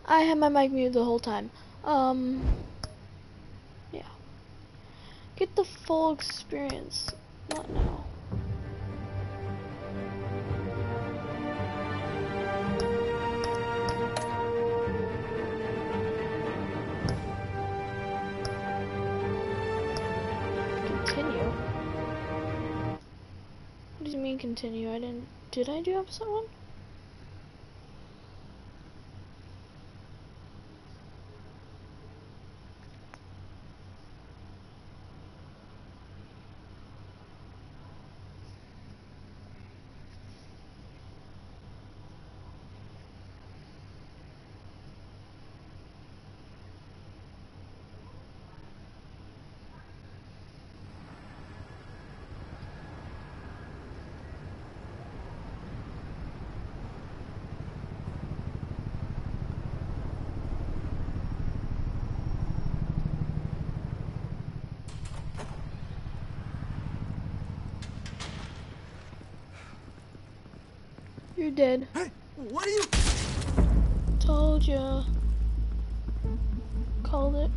I had my mic muted the whole time. Yeah. Get the full experience. Not now. Continue? What do you mean continue? Did I do episode 1? You're dead. Hey, what are you? Told ya. Called it.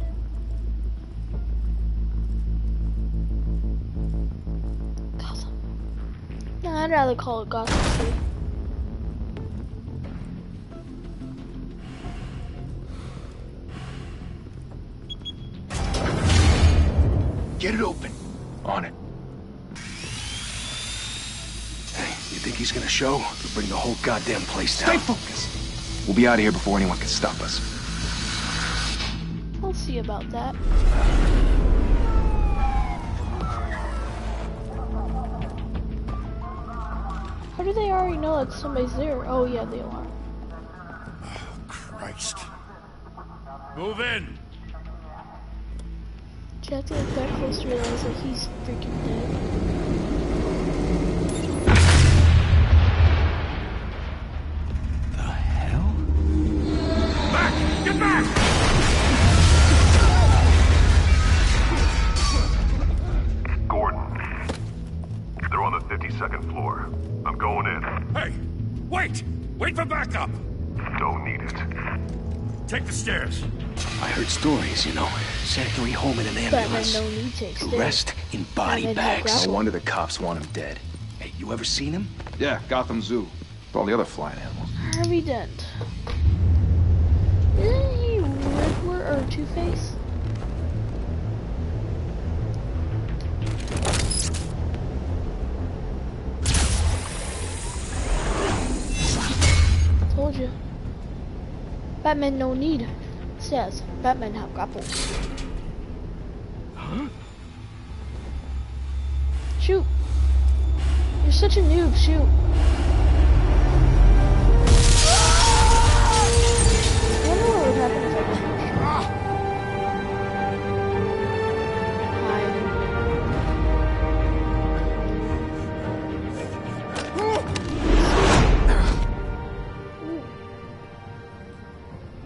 Gotham. Nah, I'd rather call it Gotham City. Get it open. On it. You think he's gonna show? We'll bring the whole goddamn place down. Stay focused. We'll be out of here before anyone can stop us. We'll see about that. How do they already know that somebody's there? Oh yeah, they are. Oh, Christ. Move in. Do you have to get that close to realize that he's freaking dead? Get back! Gordon, they're on the 52nd floor. I'm going in. Hey, wait! Wait for backup! Don't need it. Take the stairs. I heard stories, you know. Sent Three home in an ambulance. Batman no need takes The rest in body Batman had bags. grapple. No wonder the cops want him dead. Hey, you ever seen him? Yeah, Gotham Zoo. With all the other flying animals. Harvey Dent. Isn't he Riddler or Two-Face? Told you. Batman no need. Says Batman have grapple. Huh? Shoot. You're such a noob, shoot. I wonder what would happen if I didn't shoot.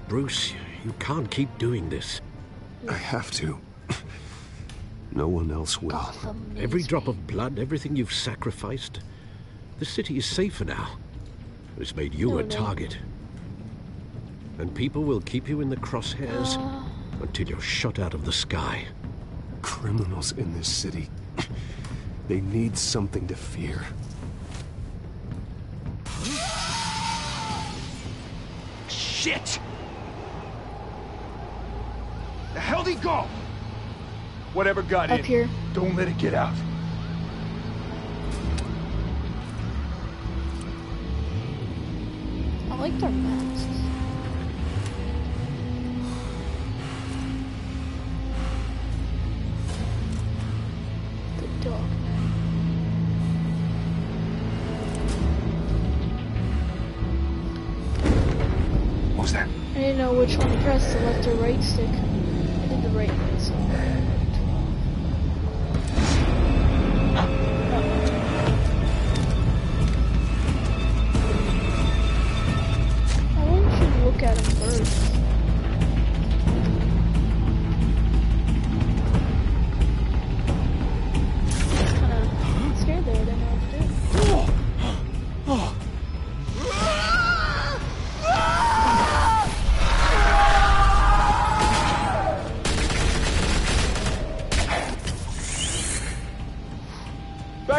Bruce, you can't keep doing this. I have to. No one else will. Gotham needs Every drop me. of blood, everything you've sacrificed. The city is safer now. It's made you No, a no. target. And people will keep you in the crosshairs until you're shot out of the sky. Criminals in this city. They need something to fear. Shit! The hell'd he go? Whatever got Up in, here. don't let it get out. I like their masks. Good dog. What was that? I didn't know which one to press, the left or right stick. I did the right one, so. I want you to look at him first. Kinda scared there, I didn't know what to do.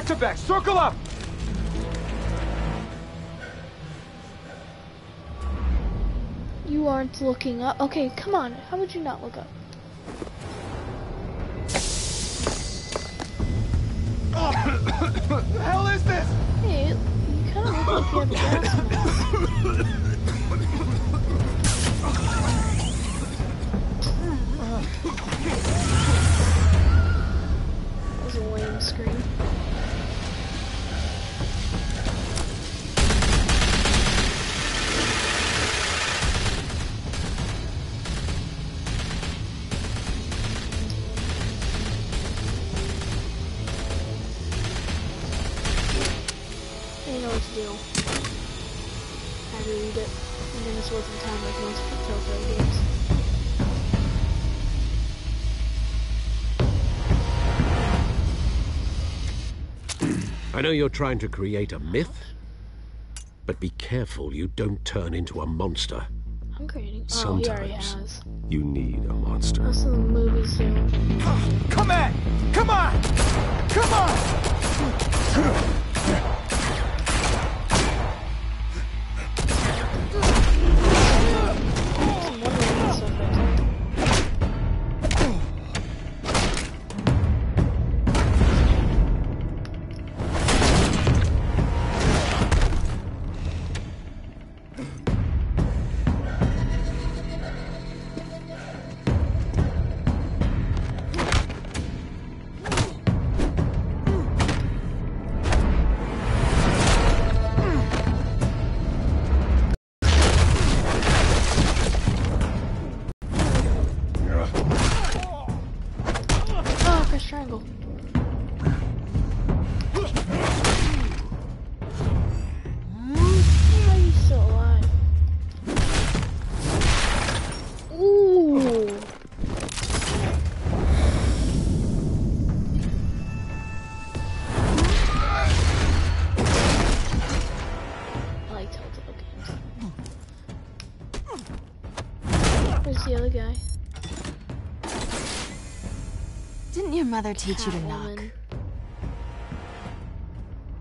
Got your back. Circle up. You aren't looking up. Okay, come on. How would you not look up? What the hell is this? Hey, you kind of look like you have a gas mask. That was a lame scream. Had to read it, and then this wasn't time like most telltale games. I know you're trying to create a myth, but be careful you don't turn into a monster. I'm creating. Oh, he already Sometimes has. you need a monster. Most of the movies do. Come on! Come on! Come on! Triangle. How are you still alive? Ooh. I like telltale games. Where's the other guy? Didn't your mother teach you to knock? Catwoman.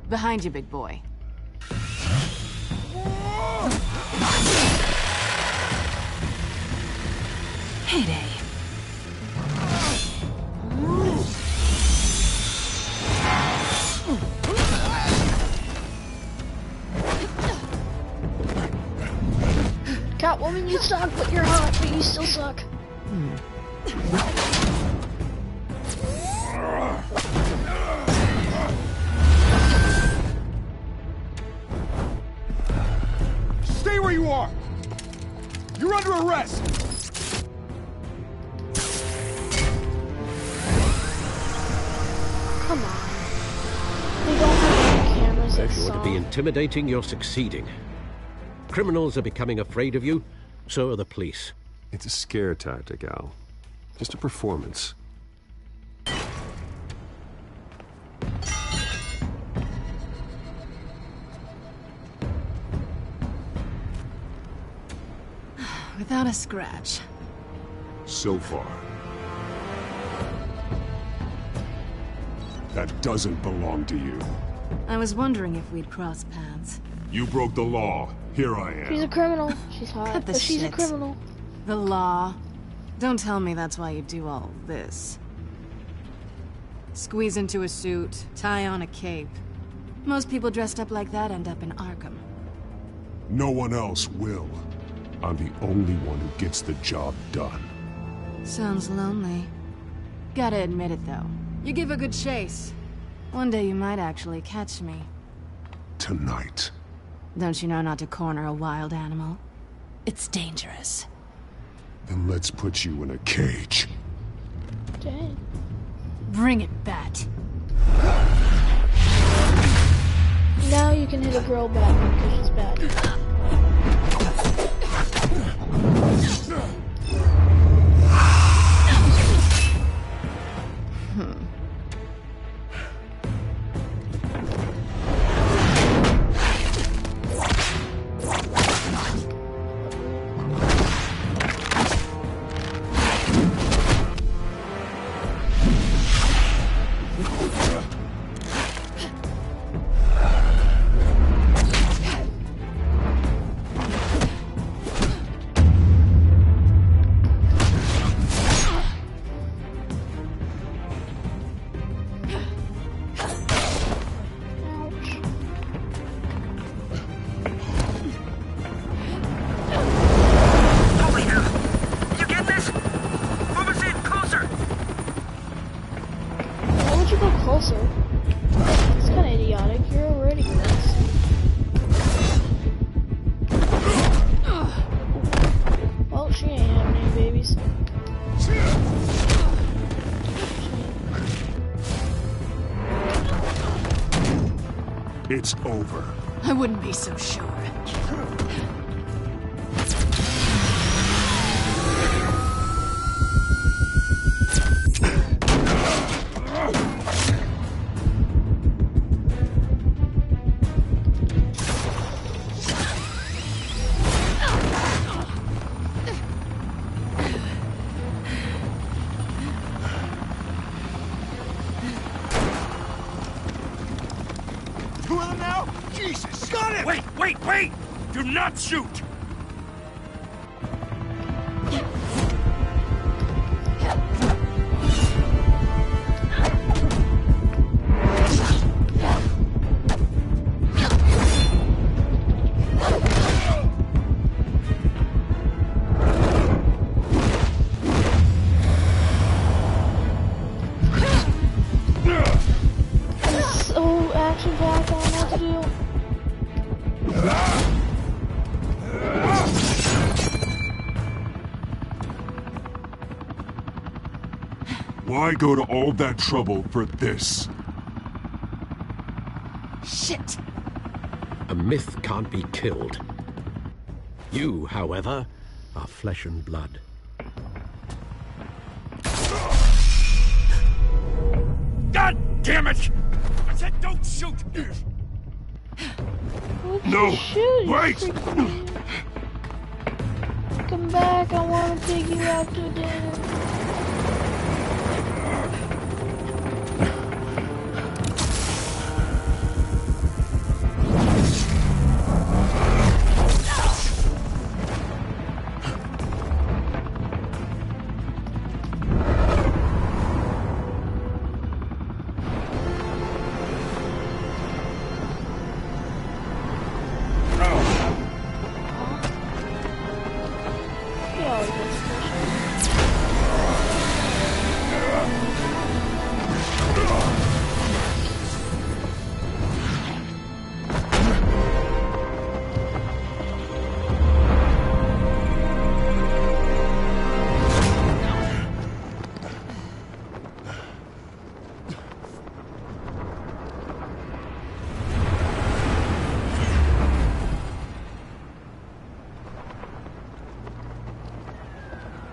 Behind you, big boy. Heyday. Catwoman, you suck, but you're hot, but you still suck. Stay where you are! You're under arrest! Come on. They don't have any cameras that If you want to be saw. intimidating, you're succeeding. Criminals are becoming afraid of you, so are the police. It's a scare tactic, Al. Just a performance. Without a scratch. So far. That doesn't belong to you. I was wondering if we'd cross paths. You broke the law. Here I She's am. a criminal. She's hot, Cut the but she's a shit. criminal. The law. Don't tell me that's why you do all this. Squeeze into a suit, tie on a cape. Most people dressed up like that end up in Arkham. No one else will. I'm the only one who gets the job done. Sounds lonely. Gotta admit it, though. You give a good chase. One day you might actually catch me. Tonight. Don't you know not to corner a wild animal? It's dangerous. Then let's put you in a cage. Dang. Bring it, Bat. Now you can hit a girl Batman because she's bad. it's over. I wouldn't be so sure. Wait! Do not shoot! So action-packed, I don't know what to do. Why go to all that trouble for this? Shit! A myth can't be killed. You, however, are flesh and blood. God damn it! I said don't shoot! No! Shoot, Wait! Come back, I want to take you out to dinner.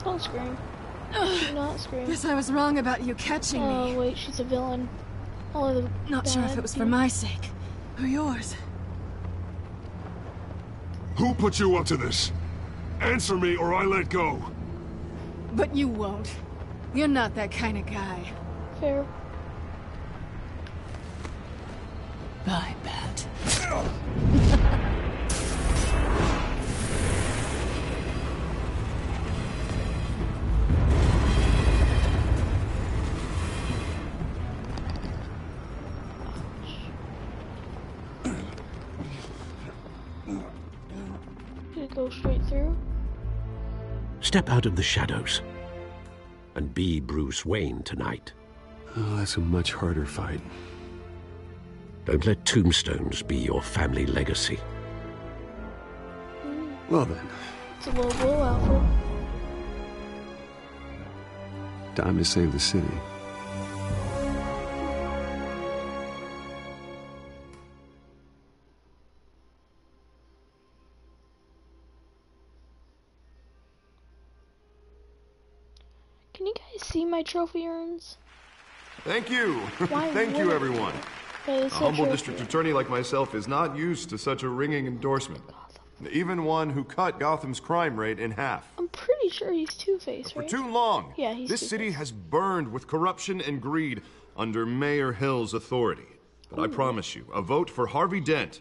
Don't scream. Do not scream. Guess I was wrong about you catching me. Oh, wait, she's a villain. All the Not sure if bad it was for people. my sake or yours. Who put you up to this? Answer me or I let go. But you won't. You're not that kind of guy. Fair. Bye, Pat. Did it go straight through? Step out of the shadows and be Bruce Wayne tonight. Oh, that's a much harder fight. Don't let tombstones be your family legacy. Well then, It's a low blowout for time to save the city. Can you guys see my trophy urns? Thank you. Why Thank you, would- everyone. That A is so humble trophy district urn. attorney like myself is not used to such a ringing endorsement. Even one who cut Gotham's crime rate in half. I'm pretty sure he's Two-Face, For right? too long, Yeah, he's this Two-Face. city has burned with corruption and greed under Mayor Hill's authority. But I promise you, a vote for Harvey Dent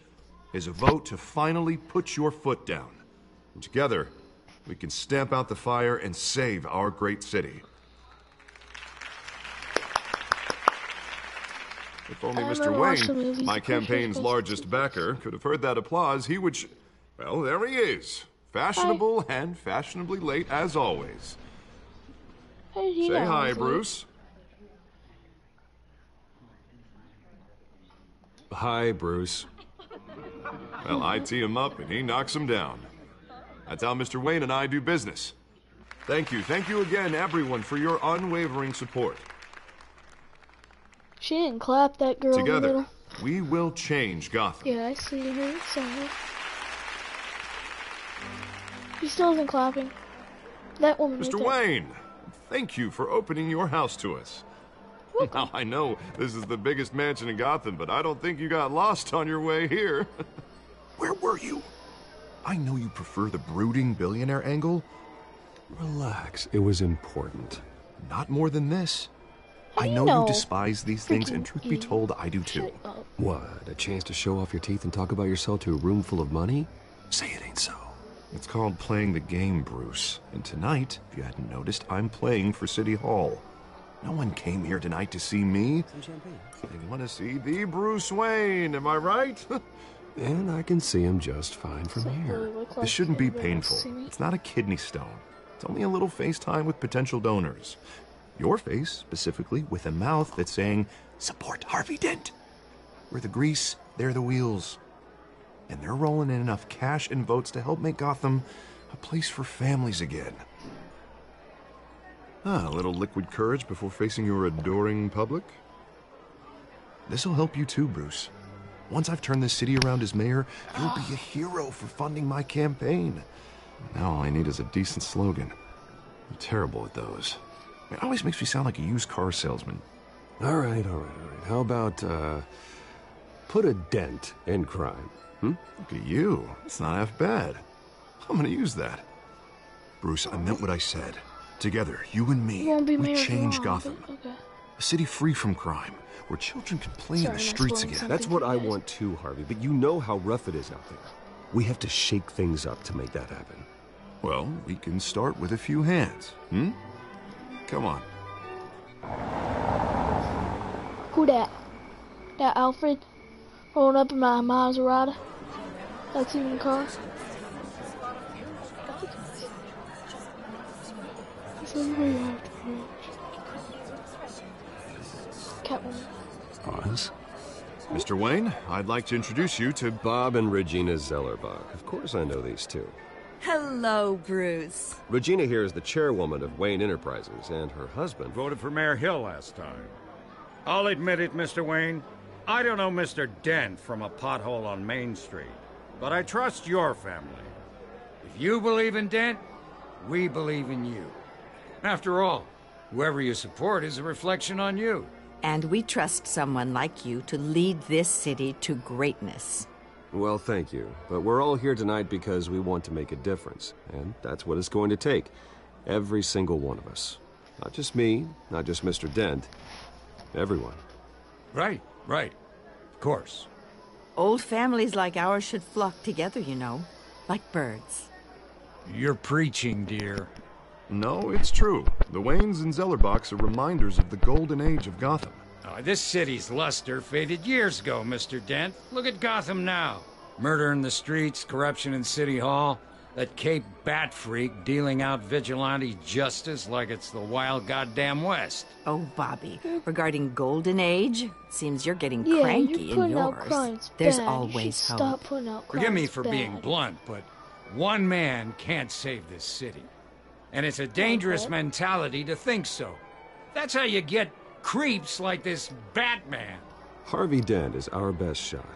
is a vote to finally put your foot down. And together, we can stamp out the fire and save our great city. If only I Mr. remember watching the Wayne, movies my of Christmas campaign's Vacation. largest backer, could have heard that applause, he would... Well, there he is. Fashionable and fashionably late as always. How did he Say know I hi, was late? Bruce. Hi, Bruce. Well, I tee him up and he knocks him down. That's how Mr. Wayne and I do business. Thank you again, everyone, for your unwavering support. She didn't clap that girl in the Together, middle. we will change Gotham. Yeah, I see her. Sorry. He still isn't clapping. That woman. Mr. right there. Wayne, thank you for opening your house to us. Now, I know this is the biggest mansion in Gotham, but I don't think you got lost on your way here. Where were you? I know you prefer the brooding billionaire angle. Relax, it was important. Not more than this. How I do know you you know? despise these things, and Freaking truth be told, I do too. Shut up. What, a chance to show off your teeth and talk about yourself to a room full of money? Say it ain't so. It's called playing the game, Bruce. And tonight, if you hadn't noticed, I'm playing for City Hall. No one came here tonight to see me. They want to see the Bruce Wayne, am I right? And I can see him just fine from So here. really look like This shouldn't be everybody wants to painful. see me? It's not a kidney stone. It's only a little FaceTime with potential donors. Your face, specifically, with a mouth that's saying, support Harvey Dent. We're the grease, they're the wheels. And they're rolling in enough cash and votes to help make Gotham a place for families again. A little liquid courage before facing your adoring public. This'll help you too, Bruce. Once I've turned this city around as mayor, you'll be a hero for funding my campaign. Now all I need is a decent slogan. I'm terrible at those. It always makes me sound like a used car salesman. All right. How about, put a dent in crime? Look at you. It's not half bad. I'm gonna use that. Bruce, I meant what I said. Together, you and me, Won't be we mayor for change long, Gotham. but okay. A city free from crime, where children can play in Sorry, the I'm streets spoiling again. something. That's what I want too, Harvey, but you know how rough it is out there. We have to shake things up to make that happen. Well, we can start with a few hands, Come on. Who that? That Alfred rolling up in my Maserati? That's even a car? That's everybody have to be. Catwoman. Oz? Mr. Wayne, I'd like to introduce you to Bob and Regina Zellerbach. Of course I know these two. Hello, Bruce. Regina here is the chairwoman of Wayne Enterprises, and her husband... Voted for Mayor Hill last time. I'll admit it, Mr. Wayne. I don't know Mr. Dent from a pothole on Main Street, but I trust your family. If you believe in Dent, we believe in you. After all, whoever you support is a reflection on you. And we trust someone like you to lead this city to greatness. Well, thank you. But we're all here tonight because we want to make a difference. And that's what it's going to take. Every single one of us. Not just me, not just Mr. Dent. Everyone. Right. Of course. Old families like ours should flock together, you know, like birds. You're preaching, dear. No, it's true. The Waynes and Zellerbachs are reminders of the golden age of Gotham. This city's luster faded years ago, Mr. Dent. Look at Gotham now. Murder in the streets, corruption in City Hall, that Cape Bat freak dealing out vigilante justice like it's the wild goddamn West. Oh, Bobby, regarding Golden Age, seems you're getting Yeah, cranky you're putting in out yours. crimes There's bad. You always should hope. Stop putting out crimes Forgive me for bad. being blunt, but one man can't save this city. And it's a dangerous Okay. mentality to think so. That's how you get creeps like this Batman. Harvey Dent is our best shot.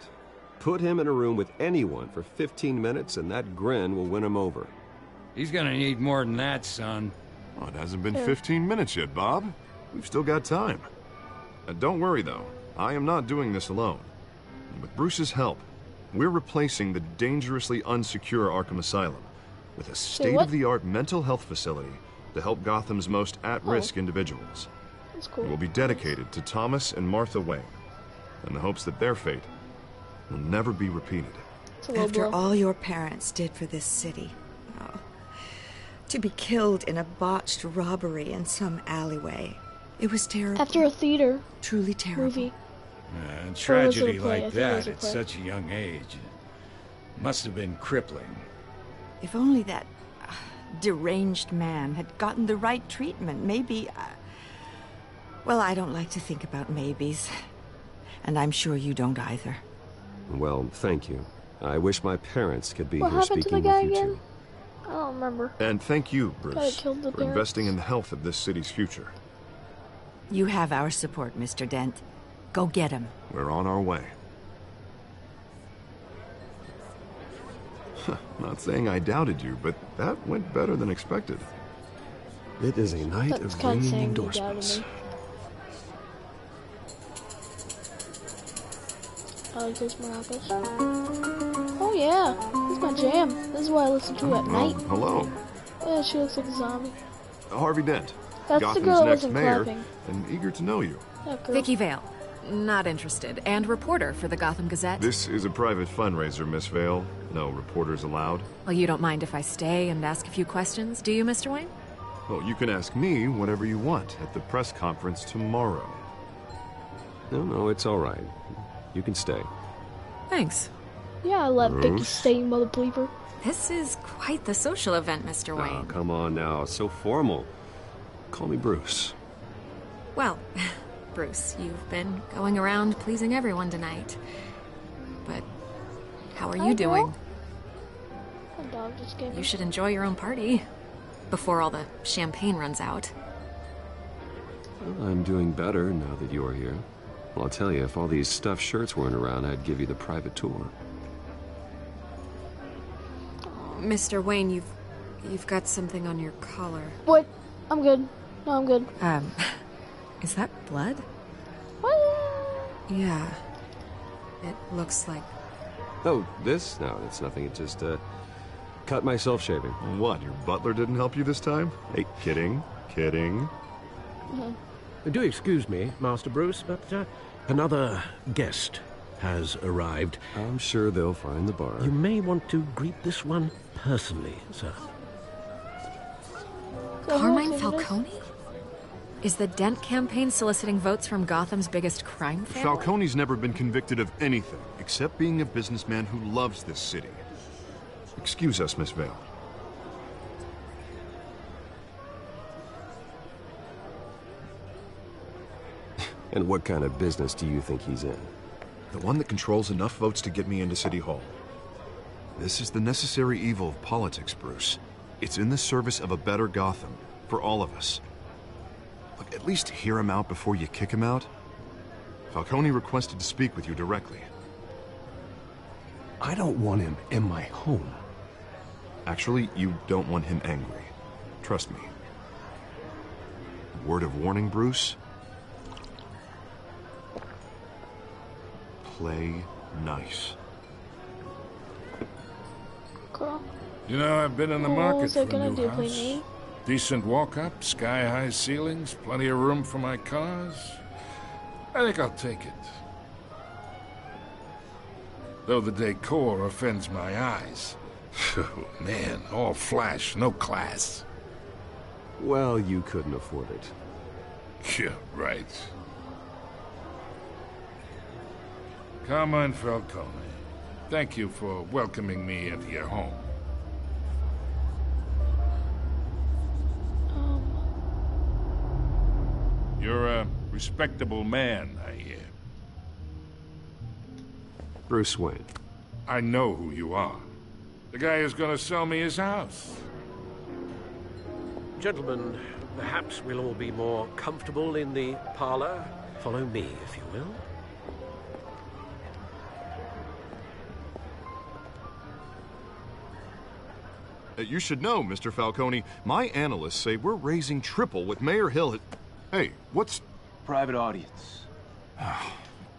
Put him in a room with anyone for 15 minutes and that grin will win him over. He's gonna need more than that, son. Oh, it hasn't been 15 minutes yet, Bob. We've still got time. Don't worry, though. I am not doing this alone. And with Bruce's help, we're replacing the dangerously unsecure Arkham Asylum with a state-of-the-art mental health facility to help Gotham's most at-risk individuals. That's cool. It will be dedicated to Thomas and Martha Wayne, in the hopes that their fate will never be repeated. It's a low After blow. all your parents did for this city. Oh, to be killed in a botched robbery in some alleyway. It was terrible. After a theater Truly terrible. movie. Tragedy a play. I like think it that was a at play. such a young age must have been crippling. If only that deranged man had gotten the right treatment, maybe... Well, I don't like to think about maybes. And I'm sure you don't either. Well, thank you. I wish my parents could be What here happened to speaking the guy with you again? too. I don't remember. And thank you, Guy Bruce, killed the for investing parents. in the health of this city's future. You have our support, Mr. Dent. Go get him. We're on our way. Not saying I doubted you, but that went better than expected. It is a night That's of kind of ringing saying you doubted endorsements. me. I like those maracas. Oh yeah, this is my jam. This is what I listen to at night. Hello. Yeah, she looks like a zombie. Harvey Dent. That's Gotham's the girl that next wasn't mayor, clapping. and eager to know you. That girl. Vicky Vale. Not interested. And reporter for the Gotham Gazette. This is a private fundraiser, Miss Vale. No reporters allowed. Well, you don't mind if I stay and ask a few questions, do you, Mr. Wayne? Well, you can ask me whatever you want at the press conference tomorrow. No, it's all right. You can stay. Thanks. Yeah, I let Vicky Bruce? stay, mother bleeper. This is quite the social event, Mr. Oh, Wayne. come on now. So formal. Call me Bruce. Well, Bruce, you've been going around pleasing everyone tonight. But how are Hi, you doing? girl. My dog just gave me. You should enjoy your own party before all the champagne runs out. Well, I'm doing better now that you're here. Well, I'll tell you, if all these stuffed shirts weren't around, I'd give you the private tour. Mr. Wayne, you've got something on your collar. What? I'm good. No, I'm good. Is that blood? What? Yeah. It looks like... Oh, this? No, it's nothing. It just, cut myself shaving. What, your butler didn't help you this time? Hey, kidding. Do excuse me, Master Bruce, but another guest has arrived. I'm sure they'll find the bar. You may want to greet this one personally, sir. Carmine Falcone? Is the Dent campaign soliciting votes from Gotham's biggest crime family? Falcone's never been convicted of anything, except being a businessman who loves this city. Excuse us, Miss Vale. And what kind of business do you think he's in? The one that controls enough votes to get me into City Hall. This is the necessary evil of politics, Bruce. It's in the service of a better Gotham, for all of us. Look, at least hear him out before you kick him out. Falcone requested to speak with you directly. I don't want him in my home. Actually, you don't want him angry. Trust me. Word of warning, Bruce? Play nice. Girl. You know, I've been in the What market was for I a gonna new do, house. play me? Decent walk-up, sky-high ceilings, plenty of room for my cars. I think I'll take it. Though the decor offends my eyes. Oh, man, all flash, no class. Well, you couldn't afford it. Yeah, right. Carmine Falcone, thank you for welcoming me into your home. You're a respectable man, I hear. Bruce Wayne. I know who you are. The guy who's gonna sell me his house. Gentlemen, perhaps we'll all be more comfortable in the parlor. Follow me, if you will. You should know, Mr. Falcone, my analysts say we're raising triple with Mayor Hill. Hey, what's... Private audience.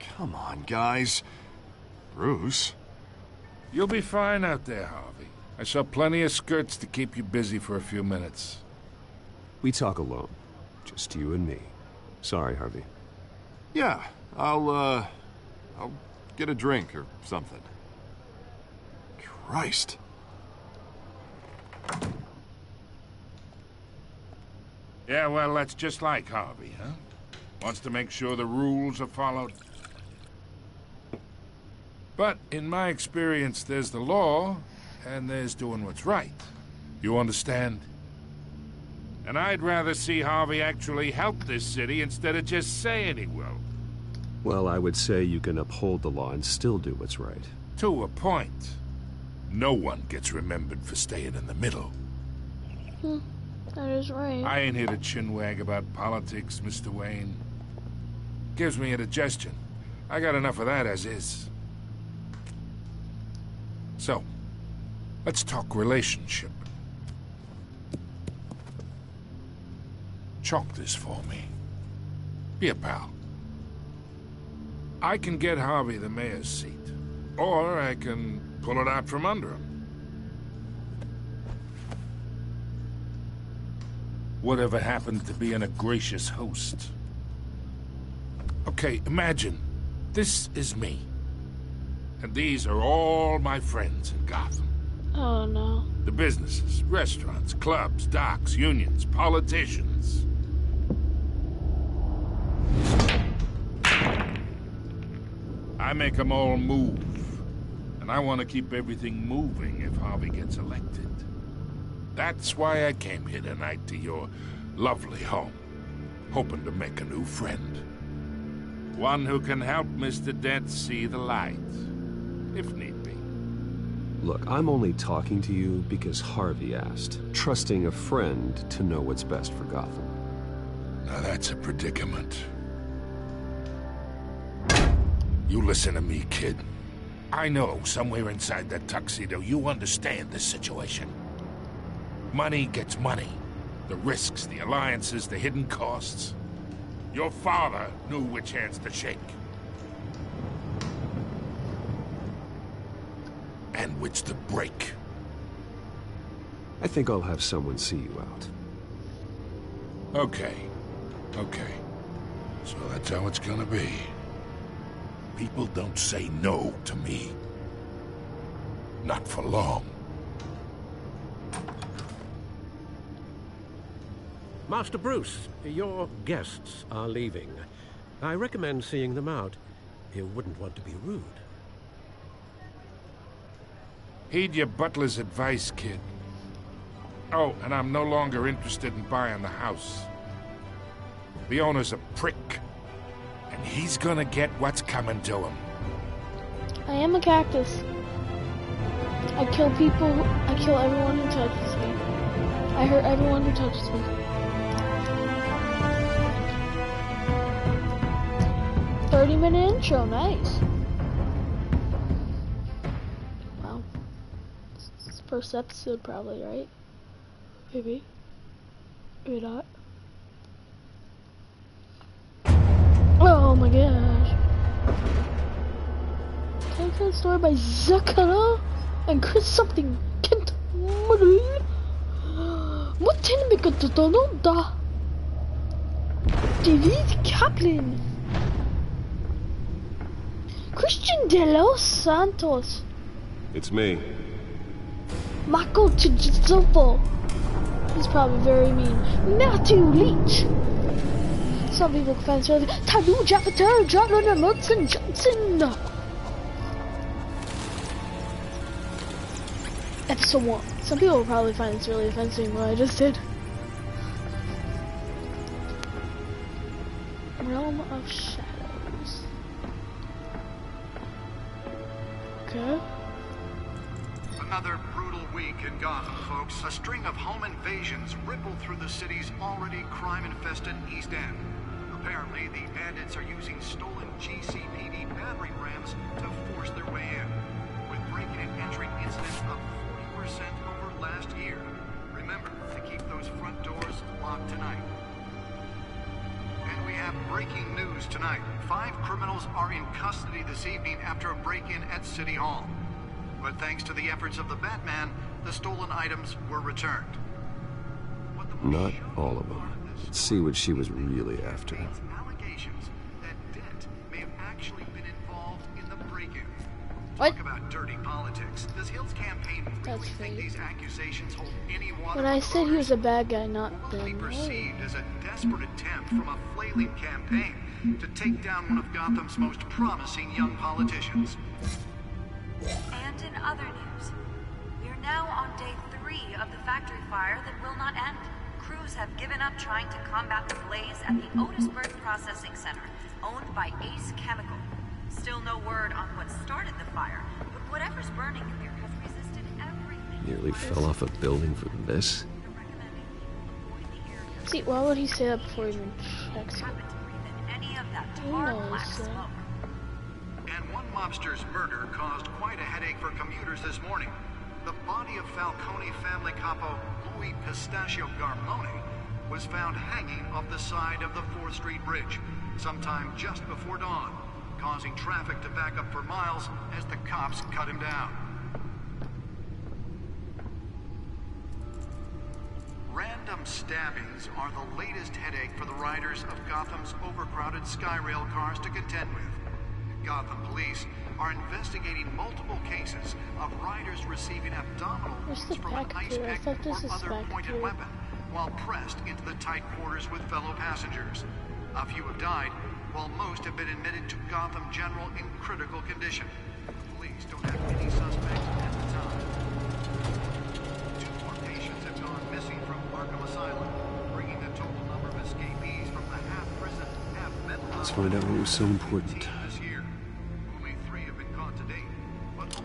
Come on, guys. Bruce? You'll be fine out there, Harvey. I saw plenty of skirts to keep you busy for a few minutes. We talk alone. Just you and me. Sorry, Harvey. Yeah, I'll get a drink or something. Christ. Yeah, well, that's just like Harvey, huh? Wants to make sure the rules are followed. But in my experience, there's the law, and there's doing what's right. You understand? And I'd rather see Harvey actually help this city instead of just saying he will. Well, I would say you can uphold the law and still do what's right. To a point. No one gets remembered for staying in the middle. That is right. I ain't here to chinwag about politics, Mr. Wayne. Gives me indigestion. I got enough of that as is. So, Let's talk relationship. Chalk this for me. Be a pal. I can get Harvey the mayor's seat, or I can pull it out from under him. Whatever happened to being a gracious host? Okay, imagine, this is me. And these are all my friends in Gotham. Oh no. The businesses, restaurants, clubs, docks, unions, politicians. I make them all move. And I want to keep everything moving if Harvey gets elected. That's why I came here tonight to your lovely home, hoping to make a new friend. One who can help Mr. Dent see the light, if need be. Look, I'm only talking to you because Harvey asked, trusting a friend to know what's best for Gotham. Now that's a predicament. You listen to me, kid. I know somewhere inside that tuxedo you understand this situation. Money gets money. The risks, the alliances, the hidden costs. Your father knew which hands to shake. And which to break. I think I'll have someone see you out. Okay. So that's how it's gonna be. People don't say no to me. Not for long. Master Bruce, your guests are leaving. I recommend seeing them out. You wouldn't want to be rude. Heed your butler's advice, kid. Oh, and I'm no longer interested in buying the house. The owner's a prick. And he's gonna get what's coming to him. I am a cactus. I kill people. I kill everyone who touches me. I hurt everyone who touches me. 30-minute intro, nice. Wow. It's the first episode probably, right? Maybe. Maybe not. Oh my gosh. Telltale story by Zakara and Chris something. Kent Murray. What da? David Kaplan. Christian De Los Santos. It's me. Marco Tijzopo. He's probably very mean. Matthew Leach. Some people fans are like, Tadu Japata, John and Merton Johnson. Episode 1. Some people will probably find this really offensive what I just did. Realm of Shadows. Okay. Another brutal week in Gotham, folks. A string of home invasions rippled through the city's already crime-infested East End. Apparently, the bandits are using stolen GCPD battering rams to force their way in, with breaking and entering incidents up 40% over last year. Remember to keep those front doors locked tonight. And we have breaking news tonight. 5 criminals are in custody this evening after a break-in at City Hall. But thanks to the efforts of the Batman, the stolen items were returned. Not all of them. Let's see what she was really after. Allegations that Dent may have actually been involved in the break-in. What? Talk about dirty politics. Does Hill's campaign really think these accusations hold any water? When I said he was a bad guy, not them. Perceived as a desperate attempt from a flailing campaign to take down one of Gotham's most promising young politicians. And in other news, we are now on day 3 of the factory fire that will not end. Crews have given up trying to combat the blaze at the Otisburg Processing Center, owned by Ace Chemical. Still no word on what started the fire, but whatever's burning in there has resisted everything. Nearly fell off a building for this. See, why would he say that before he even checks it? Who knows? And one mobster's murder caused quite a headache for commuters this morning. The body of Falcone family capo Louis Pistachio Garmoni was found hanging off the side of the 4th Street Bridge sometime just before dawn, causing traffic to back up for miles as the cops cut him down. Random stabbings are the latest headache for the riders of Gotham's overcrowded Skyrail cars to contend with. Gotham police are investigating multiple cases of riders receiving abdominal wounds from an ice pick or other pointed weapon while pressed into the tight quarters with fellow passengers. A few have died, while most have been admitted to Gotham General in critical condition. Police don't have any suspects at the time. 2 more patients have gone missing from Arkham Asylum, bringing the total number of escapees from the half-prison, half-mental... Let's find out what was so important. ...this year. Only 3 have been caught to date, but all...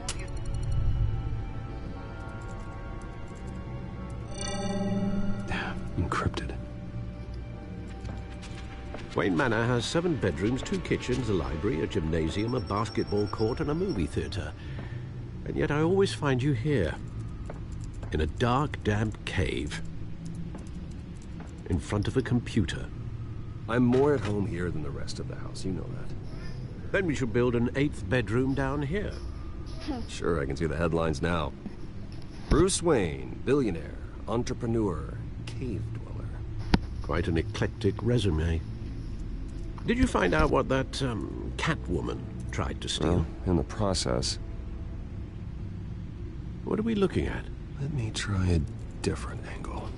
Encrypted. Wayne Manor has 7 bedrooms, 2 kitchens, a library, a gymnasium, a basketball court, and a movie theater. And yet I always find you here, in a dark, damp cave, in front of a computer. I'm more at home here than the rest of the house, you know that. Then we should build an 8th bedroom down here. Sure, I can see the headlines now. Bruce Wayne, billionaire, entrepreneur, cave dweller. Quite an eclectic resume. Did you find out what that, Catwoman tried to steal? Well, in the process. What are we looking at? Let me try a different angle.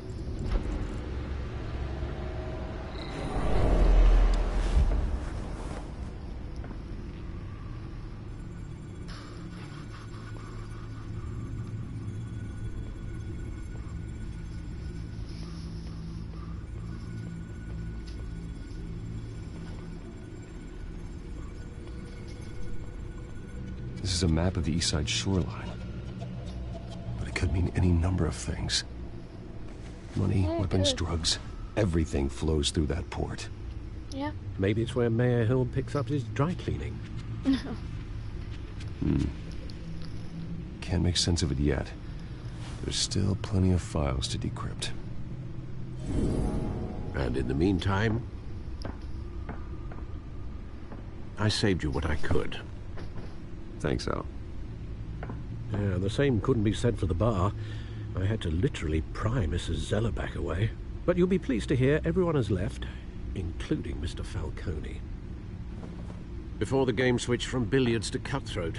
This is a map of the East Side shoreline. But it could mean any number of things. Money, weapons, drugs, everything flows through that port. Yeah. Maybe it's where Mayor Hill picks up his dry cleaning. Can't make sense of it yet. There's still plenty of files to decrypt. And in the meantime, I saved you what I could. Thanks, Al. Yeah, the same couldn't be said for the bar. I had to literally pry Mrs. Zeller back away. But you'll be pleased to hear everyone has left, including Mr. Falcone. Before the game switched from billiards to cutthroat.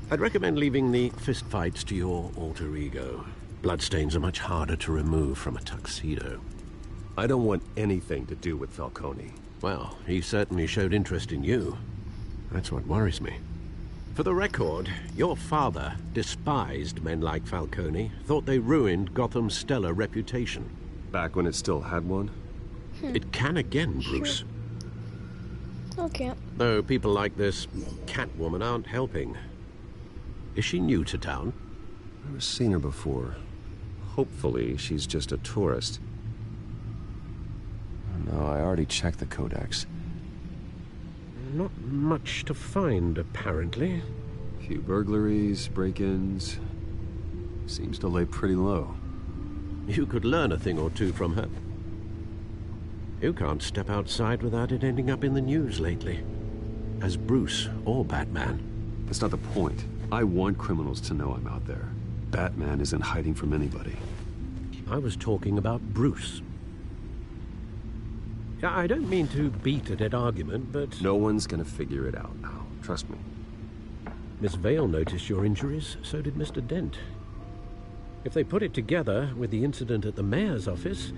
I'd recommend leaving the fistfights to your alter ego. Bloodstains are much harder to remove from a tuxedo. I don't want anything to do with Falcone. Well, he certainly showed interest in you. That's what worries me. For the record, your father despised men like Falcone, thought they ruined Gotham's stellar reputation. Back when it still had one? It can again, Bruce. Okay. Though people like this Catwoman aren't helping. Is she new to town? I've never seen her before. Hopefully, she's just a tourist. No, I already checked the codex. Not much to find, apparently. A few burglaries, break-ins. Seems to lay pretty low. You could learn a thing or two from her. You can't step outside without it ending up in the news lately. As Bruce or Batman. That's not the point. I want criminals to know I'm out there. Batman isn't hiding from anybody. I was talking about Bruce. I don't mean to beat a dead argument, but... No one's gonna figure it out now. Trust me. Miss Vale noticed your injuries, so did Mr. Dent. If they put it together with the incident at the mayor's office,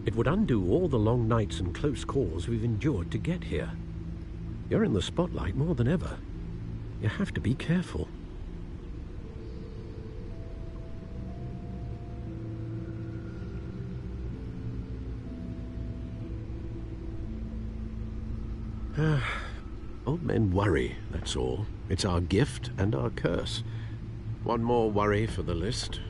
it would undo all the long nights and close calls we've endured to get here. You're in the spotlight more than ever. You have to be careful. Old men worry, that's all. It's our gift and our curse. One more worry for the list.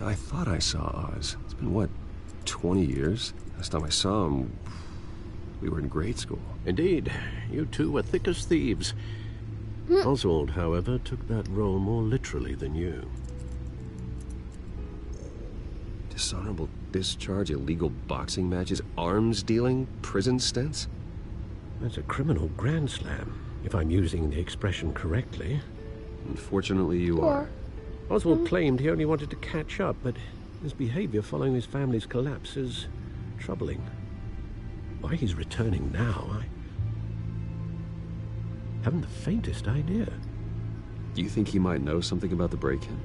I thought I saw Oz. It's been, what, 20 years? Last time I saw him, we were in grade school. Indeed. You two were thick as thieves. Oswald, however, took that role more literally than you. Dishonorable discharge, illegal boxing matches, arms dealing, prison stints? That's a criminal grand slam, if I'm using the expression correctly. Unfortunately, you are. Oswald claimed he only wanted to catch up, but his behavior following his family's collapse is troubling. Why he's returning now, I haven't the faintest idea. Do you think he might know something about the break-in?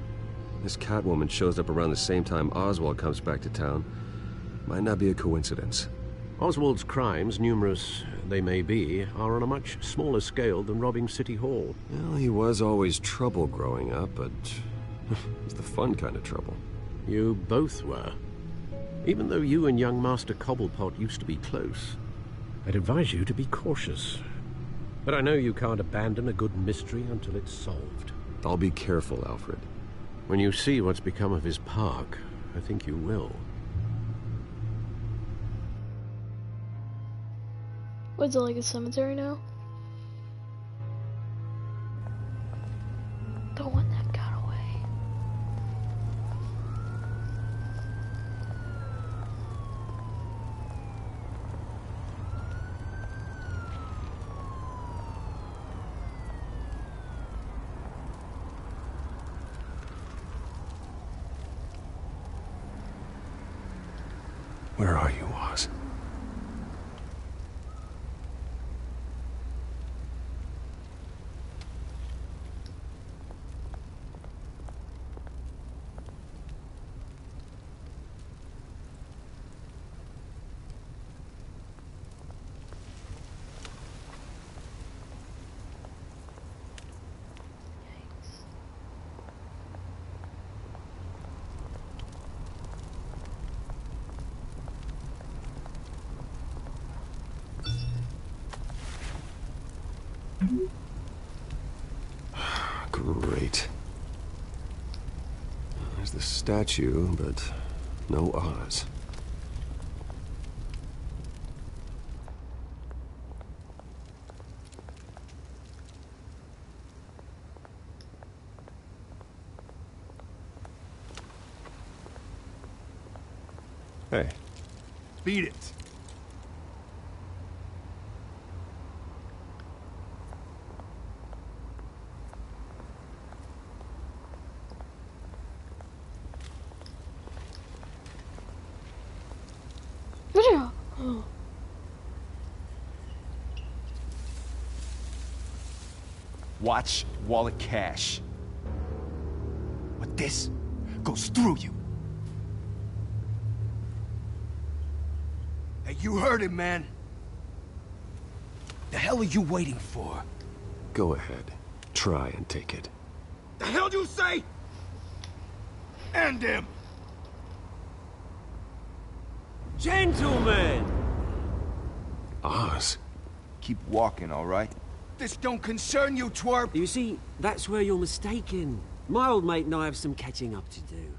This Catwoman shows up around the same time Oswald comes back to town. Might not be a coincidence. Oswald's crimes, numerous they may be, are on a much smaller scale than robbing City Hall. Well, he was always trouble growing up, but it's the fun kind of trouble. You both were. Even though you and young Master Cobblepot used to be close, I'd advise you to be cautious. But I know you can't abandon a good mystery until it's solved. I'll be careful, Alfred. When you see what's become of his park, I think you will. What's it, like a cemetery now? The one that got away. Where are you, Oz? Great. There's the statue, but no Oz. Hey. Beat it. Watch wallet cash. But this goes through you. Hey, you heard it, man. The hell are you waiting for? Go ahead. Try and take it. The hell do you say? End him! Gentlemen! Oz. Keep walking, all right? This don't concern you, twerp! You see, that's where you're mistaken. My old mate and I have some catching up to do.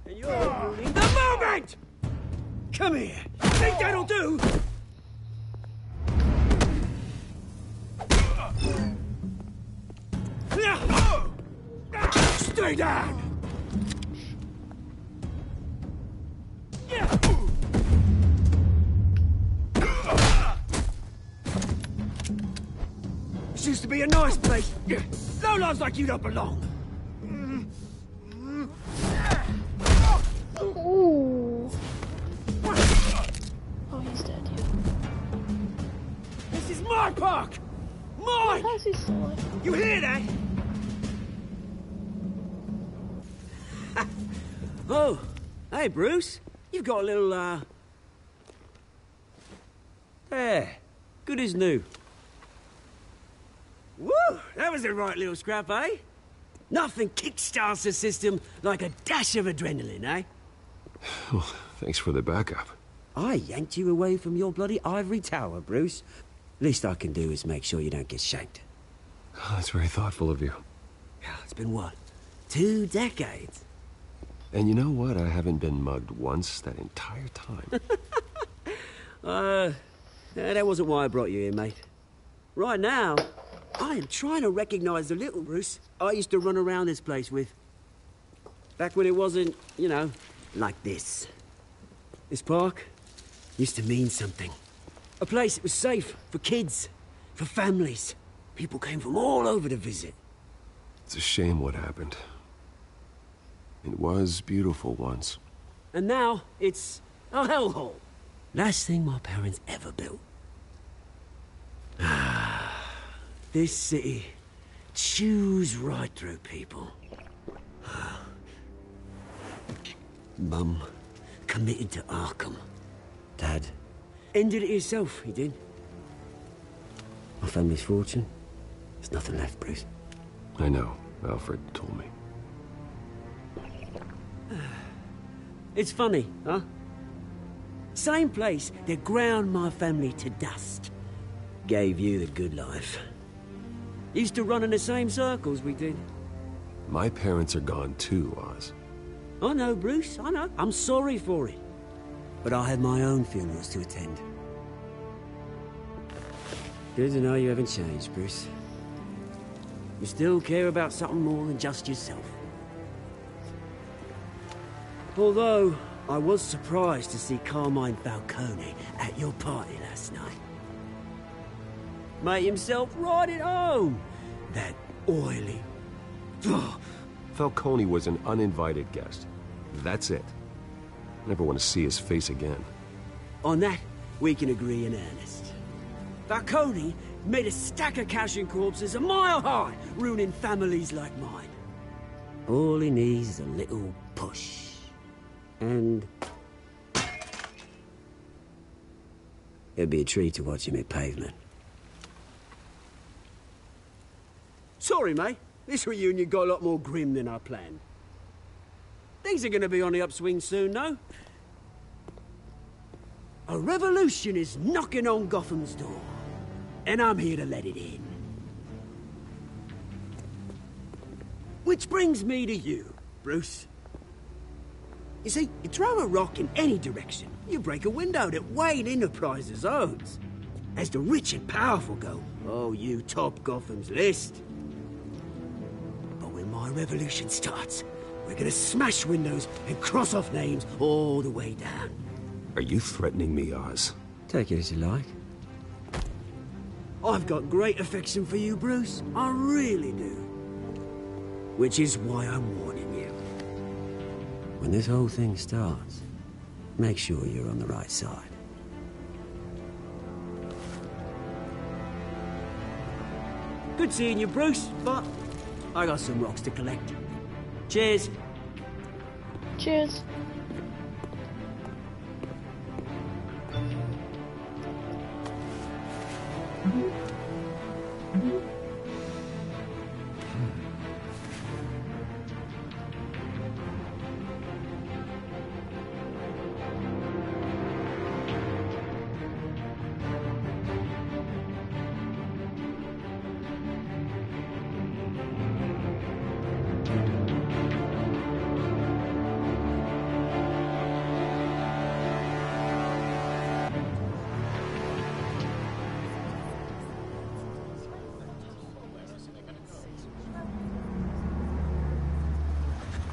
And you're ruining the moment! Come here! Think that'll do? Stay down! This used to be a nice place. Lowlifes like you don't belong. Ooh. Oh, he's dead. This is my park! Mine! How is he still alive? You hear that? Oh, hey, Bruce. You've got a little, There. Good as new. Woo! That was a right little scrap, eh? Nothing kickstarts the system like a dash of adrenaline, eh? Well, thanks for the backup. I yanked you away from your bloody ivory tower, Bruce. Least I can do is make sure you don't get shanked. Oh, that's very thoughtful of you. It's been what? 2 decades? And you know what? I haven't been mugged once that entire time. That wasn't why I brought you here, mate. Right now, I am trying to recognize the little Bruce I used to run around this place with. Back when it wasn't, you know, like this. This park used to mean something. A place that was safe for kids, for families. People came from all over to visit. It's a shame what happened. It was beautiful once. And now, it's a hellhole. Last thing my parents ever built. This city chews right through people. Mum committed to Arkham. Dad ended it himself, he did. My family's fortune, there's nothing left, Bruce. I know. Alfred told me. It's funny, huh? Same place that ground my family to dust. Gave you the good life. Used to run in the same circles we did. My parents are gone too, Oz. I know, Bruce, I know. I'm sorry for it. But I had my own funerals to attend. Good to know you haven't changed, Bruce. You still care about something more than just yourself. Although, I was surprised to see Carmine Falcone at your party last night. Made himself right at home. That oily... Falcone was an uninvited guest. That's it. Never want to see his face again. On that, we can agree in earnest. Falcone made a stack of cash and corpses a mile high, ruining families like mine. All he needs is a little push. And... it'd be a treat to watch him hit pavement. Sorry, mate. This reunion got a lot more grim than I planned. Things are gonna be on the upswing soon, no? A revolution is knocking on Gotham's door. And I'm here to let it in. Which brings me to you, Bruce. You see, you throw a rock in any direction, you break a window that Wayne Enterprises owns. As the rich and powerful go, oh, you top Gotham's list. But when my revolution starts, we're gonna smash windows and cross off names all the way down. Are you threatening me, Oz? Take it as you like. I've got great affection for you, Bruce. I really do. Which is why I'm warning you. When this whole thing starts, make sure you're on the right side. Good seeing you, Bruce, but I got some rocks to collect. Cheers. Cheers.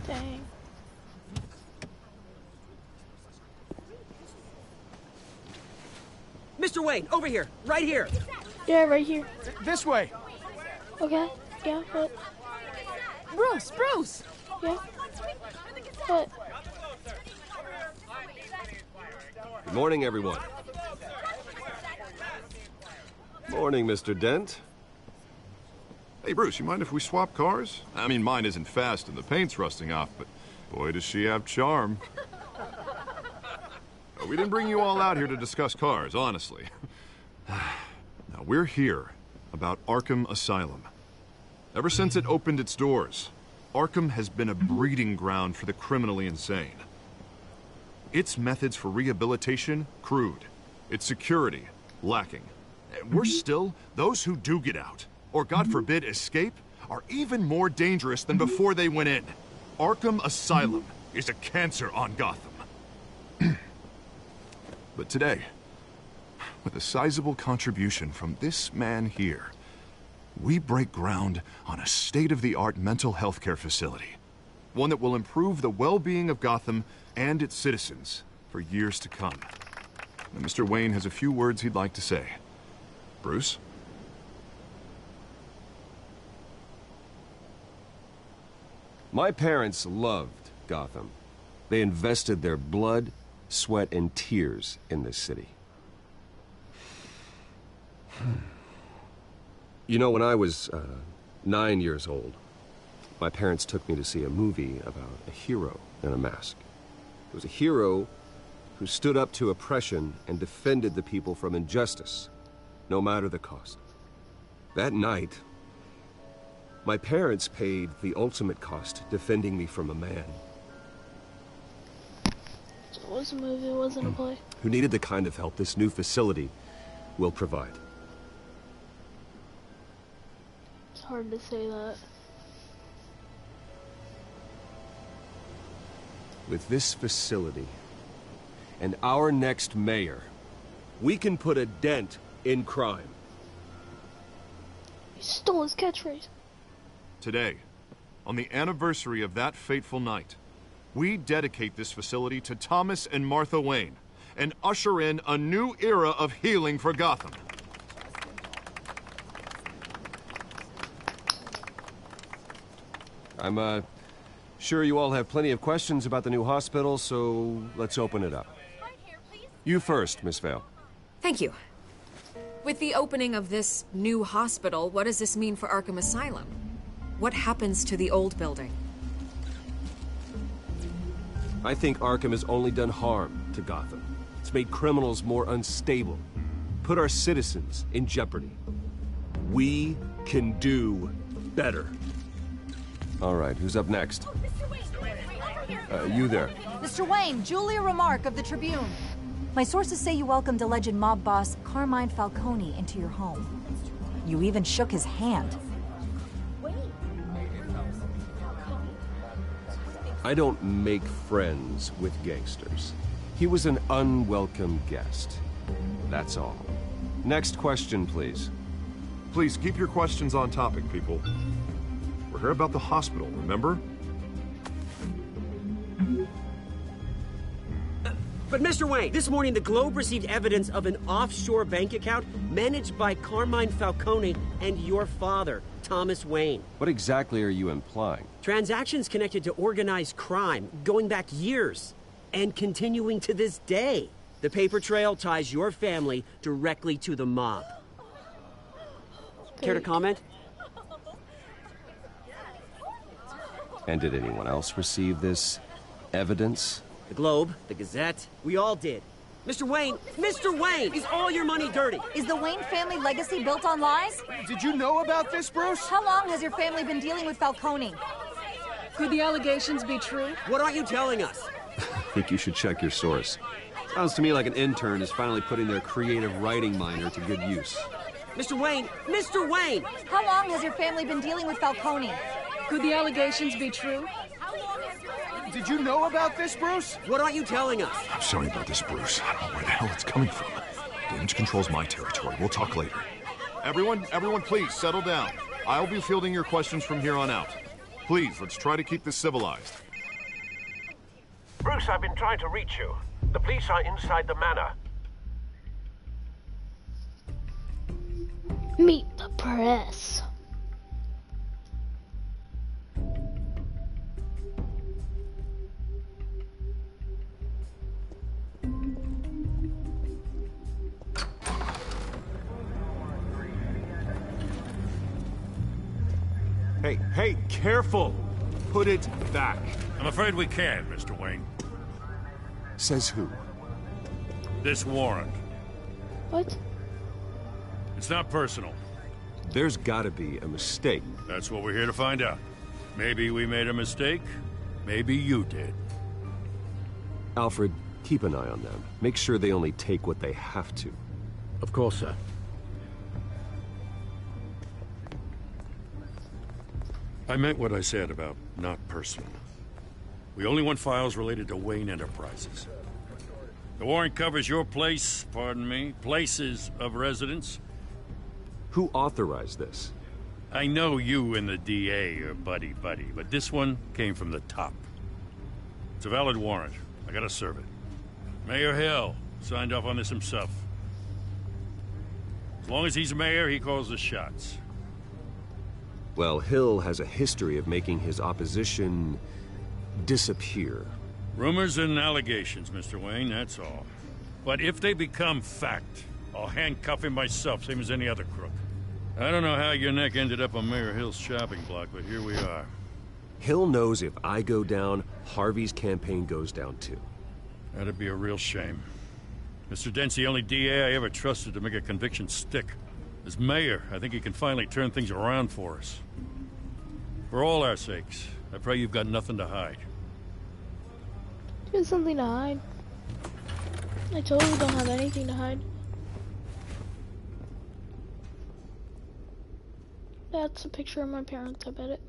Dang. Mr. Wayne, over here, right here. Yeah, right here. This way. Okay. Yeah, what? Bruce! Yeah. What? Good morning, everyone. Morning, Mr. Dent. Hey, Bruce, you mind if we swap cars? I mean, mine isn't fast and the paint's rusting off, but boy, does she have charm. We didn't bring you all out here to discuss cars, honestly. Now, we're here about Arkham Asylum. Ever since it opened its doors, Arkham has been a breeding ground for the criminally insane. Its methods for rehabilitation, crude. Its security, lacking. And worse still, those who do get out, or God forbid escape, are even more dangerous than before they went in. Arkham Asylum is a cancer on Gotham. But today, with a sizable contribution from this man here, we break ground on a state-of-the-art mental health care facility. One that will improve the well-being of Gotham and its citizens for years to come. And Mr. Wayne has a few words he'd like to say. Bruce? My parents loved Gotham. They invested their blood, sweat, and tears in this city. You know, when I was 9 years old, my parents took me to see a movie about a hero in a mask. It was a hero who stood up to oppression and defended the people from injustice, no matter the cost. That night, my parents paid the ultimate cost defending me from a man. So it was a movie, it wasn't a play. Who needed the kind of help this new facility will provide. It's hard to say that. With this facility and our next mayor, we can put a dent in crime. He stole his catchphrase. Today, on the anniversary of that fateful night, we dedicate this facility to Thomas and Martha Wayne and usher in a new era of healing for Gotham. I'm, sure you all have plenty of questions about the new hospital, so let's open it up. You first, Miss Vale. Thank you. With the opening of this new hospital, what does this mean for Arkham Asylum? What happens to the old building? I think Arkham has only done harm to Gotham. It's made criminals more unstable, put our citizens in jeopardy. We can do better. All right, who's up next? You there. Mr. Wayne, Julia Remark of the Tribune. My sources say you welcomed alleged mob boss Carmine Falcone into your home. You even shook his hand. I don't make friends with gangsters. He was an unwelcome guest. That's all. Next question, please. Please keep your questions on topic, people. We're here about the hospital, remember? But Mr. Wayne, this morning the Globe received evidence of an offshore bank account managed by Carmine Falcone and your father, Thomas Wayne. What exactly are you implying? Transactions connected to organized crime, going back years, and continuing to this day. The paper trail ties your family directly to the mob. Care to comment? And did anyone else receive this evidence? The Globe, the Gazette, we all did. Mr. Wayne, is all your money dirty? Is the Wayne family legacy built on lies? Did you know about this, Bruce? How long has your family been dealing with Falcone? Could the allegations be true? What aren't you telling us? I think you should check your source. Sounds to me like an intern is finally putting their creative writing minor to good use. Mr. Wayne! How long has your family been dealing with Falcone? Could the allegations be true? Did you know about this, Bruce? What aren't you telling us? I'm sorry about this, Bruce. I don't know where the hell it's coming from. Damage control's my territory. We'll talk later. Everyone, please, settle down. I'll be fielding your questions from here on out. Please, let's try to keep this civilized. Bruce, I've been trying to reach you. The police are inside the manor. Meet the press. Hey, careful! Put it back. I'm afraid we can't, Mr. Wayne. Says who? This warrant. What? It's not personal. There's gotta be a mistake. That's what we're here to find out. Maybe we made a mistake. Maybe you did. Alfred, keep an eye on them. Make sure they only take what they have to. Of course, sir. I meant what I said about not personal. We only want files related to Wayne Enterprises. The warrant covers your place, pardon me, places of residence. Who authorized this? I know you and the DA are buddy-buddy, but this one came from the top. It's a valid warrant. I gotta serve it. Mayor Hill signed off on this himself. As long as he's mayor, he calls the shots. Well, Hill has a history of making his opposition disappear. Rumors and allegations, Mr. Wayne, that's all. But if they become fact, I'll handcuff him myself, same as any other crook. I don't know how your neck ended up on Mayor Hill's shopping block, but here we are. Hill knows if I go down, Harvey's campaign goes down too. That'd be a real shame. Mr. Dent's the only DA I ever trusted to make a conviction stick. As mayor, I think he can finally turn things around for us. For all our sakes, I pray you've got nothing to hide. There's something to hide. I totally don't have anything to hide. That's a picture of my parents, I bet it.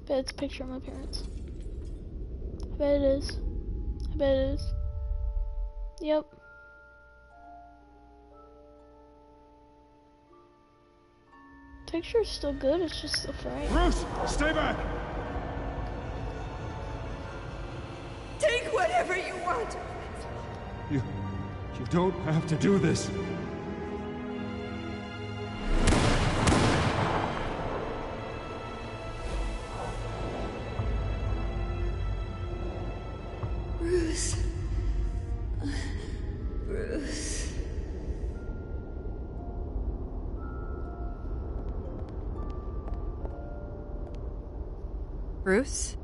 Bet it's a picture of my parents. I bet it is. I bet it is. Yep. Picture's still good, it's just the frame. Bruce, stay back! Take whatever you want. You don't have to do this. Bruce. Bruce. Bruce?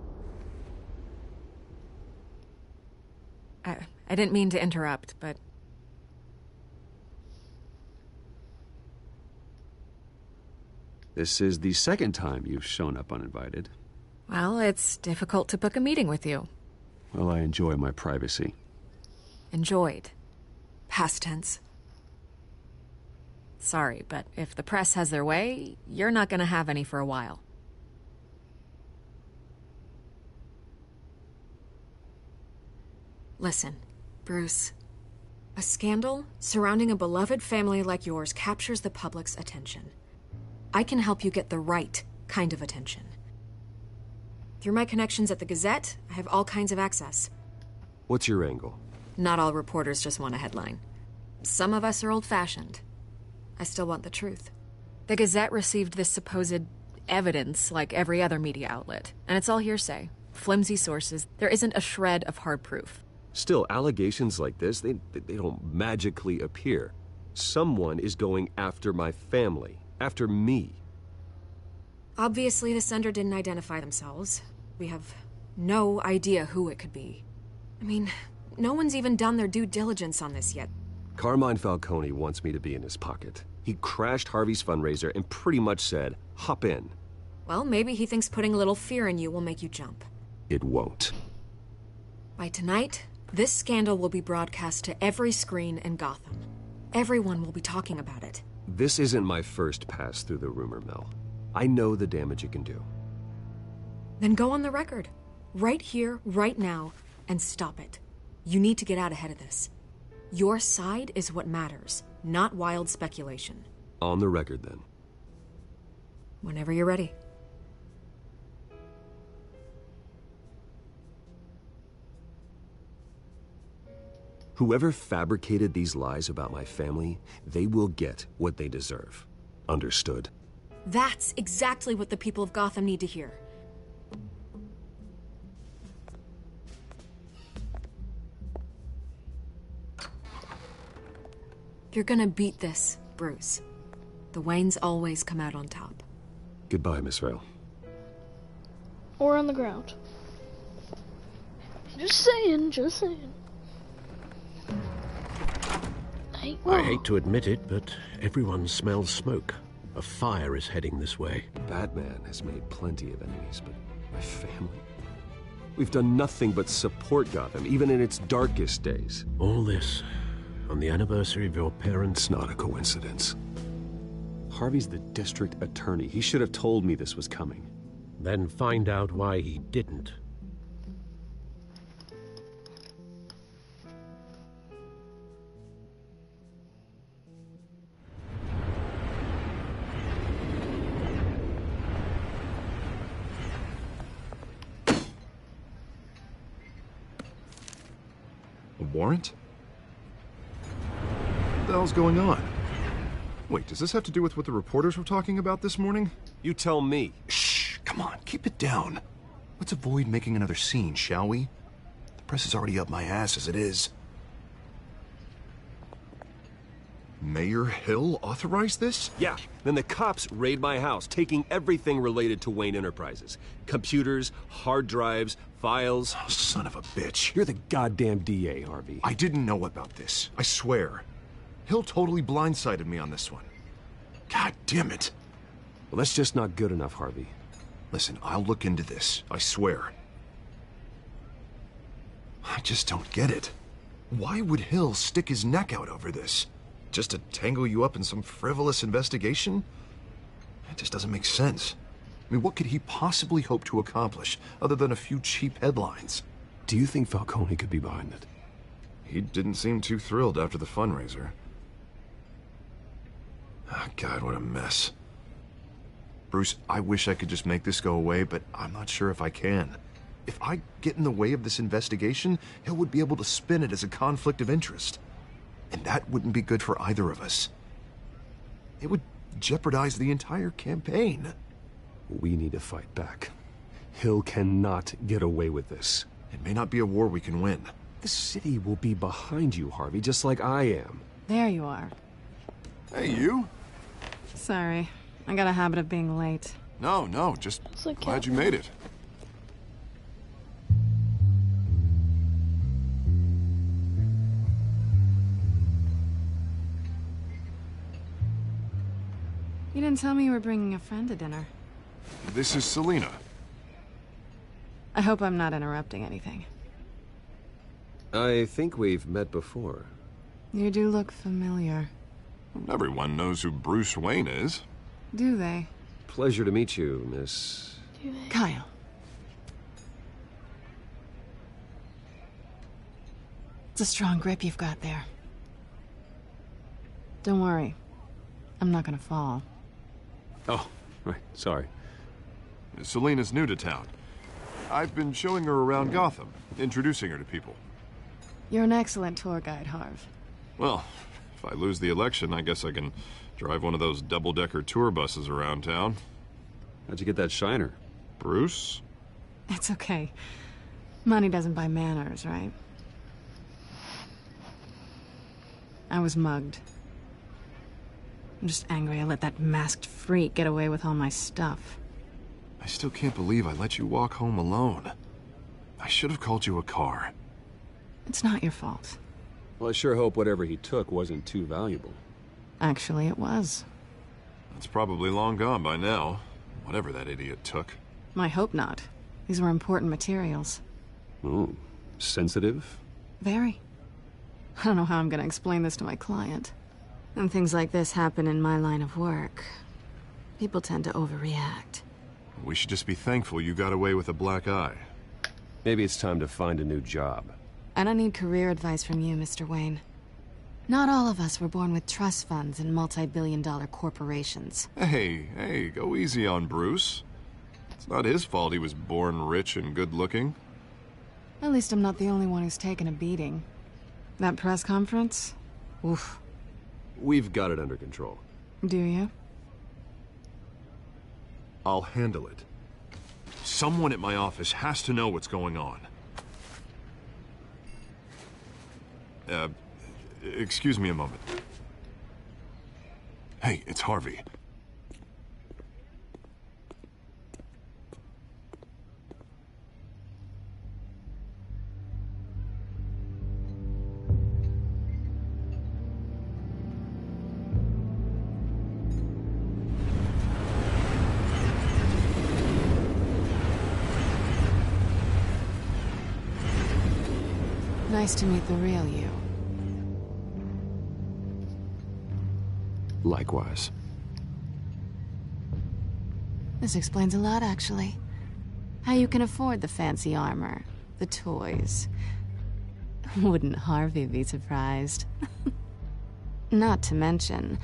I didn't mean to interrupt, but... This is the second time you've shown up uninvited. Well, it's difficult to book a meeting with you. Well, I enjoy my privacy. Enjoyed. Past tense. Sorry, but if the press has their way, you're not gonna have any for a while. Listen, Bruce. A scandal surrounding a beloved family like yours captures the public's attention. I can help you get the right kind of attention. Through my connections at the Gazette, I have all kinds of access. What's your angle? Not all reporters just want a headline. Some of us are old-fashioned. I still want the truth. The Gazette received this supposed evidence like every other media outlet, and it's all hearsay. Flimsy sources. There isn't a shred of hard proof. Still, allegations like this, they don't magically appear. Someone is going after my family. After me. Obviously, the sender didn't identify themselves. We have no idea who it could be. I mean, no one's even done their due diligence on this yet. Carmine Falcone wants me to be in his pocket. He crashed Harvey's fundraiser and pretty much said, hop in. Well, maybe he thinks putting a little fear in you will make you jump. It won't. By tonight, this scandal will be broadcast to every screen in Gotham. Everyone will be talking about it. This isn't my first pass through the rumor mill. I know the damage it can do. Then go on the record. Right here, right now, and stop it. You need to get out ahead of this. Your side is what matters, not wild speculation. On the record, then. Whenever you're ready. Whoever fabricated these lies about my family, they will get what they deserve. Understood? That's exactly what the people of Gotham need to hear. You're gonna beat this, Bruce. The Waynes always come out on top. Goodbye, Miss Vale. Or on the ground. Just saying, just saying. I hate to admit it, but everyone smells smoke. A fire is heading this way. Batman has made plenty of enemies, but my family? We've done nothing but support Gotham, even in its darkest days. All this on the anniversary of your parents'... It's not a coincidence. Harvey's the district attorney. He should have told me this was coming. Then find out why he didn't. A warrant? What the hell's going on? Wait, does this have to do with what the reporters were talking about this morning? You tell me. Shh, come on, keep it down. Let's avoid making another scene, shall we? The press is already up my ass as it is. Mayor Hill authorized this? Yeah, then the cops raid my house, taking everything related to Wayne Enterprises. Computers, hard drives, files. Oh, son of a bitch. You're the goddamn DA, Harvey. I didn't know about this, I swear. Hill totally blindsided me on this one. God damn it. Well, that's just not good enough, Harvey. Listen, I'll look into this, I swear. I just don't get it. Why would Hill stick his neck out over this? Just to tangle you up in some frivolous investigation? It just doesn't make sense. I mean, what could he possibly hope to accomplish other than a few cheap headlines? Do you think Falcone could be behind it? He didn't seem too thrilled after the fundraiser. Oh, God, what a mess. Bruce, I wish I could just make this go away, but I'm not sure if I can. If I get in the way of this investigation, Hill would be able to spin it as a conflict of interest. And that wouldn't be good for either of us. It would jeopardize the entire campaign. We need to fight back. Hill cannot get away with this. It may not be a war we can win. The city will be behind you, Harvey, just like I am. There you are. Hey, you? Sorry. I got a habit of being late. No, just like glad you made it. You didn't tell me you were bringing a friend to dinner. This is Selina. I hope I'm not interrupting anything. I think we've met before. You do look familiar. Everyone knows who Bruce Wayne is. Do they? Pleasure to meet you, Miss... Kyle. It's a strong grip you've got there. Don't worry. I'm not gonna fall. Oh, right, sorry. Selina's new to town. I've been showing her around Gotham, introducing her to people. You're an excellent tour guide, Harv. Well, if I lose the election, I guess I can drive one of those double-decker tour buses around town. How'd you get that shiner? Bruce? It's okay. Money doesn't buy manners, right? I was mugged. I'm just angry I let that masked freak get away with all my stuff. I still can't believe I let you walk home alone. I should have called you a car. It's not your fault. Well, I sure hope whatever he took wasn't too valuable. Actually, it was. It's probably long gone by now, whatever that idiot took. I hope not. These were important materials. Oh, sensitive? Very. I don't know how I'm gonna explain this to my client. When things like this happen in my line of work, people tend to overreact. We should just be thankful you got away with a black eye. Maybe it's time to find a new job. I don't need career advice from you, Mr. Wayne. Not all of us were born with trust funds and multi-billion-dollar corporations. Hey, go easy on Bruce. It's not his fault he was born rich and good-looking. At least I'm not the only one who's taken a beating. That press conference? Oof. We've got it under control. Do you? I'll handle it. Someone at my office has to know what's going on. Excuse me a moment. Hey, it's Harvey. Nice to meet the real you. Likewise. This explains a lot, actually. How you can afford the fancy armor, the toys. Wouldn't Harvey be surprised? Not to mention,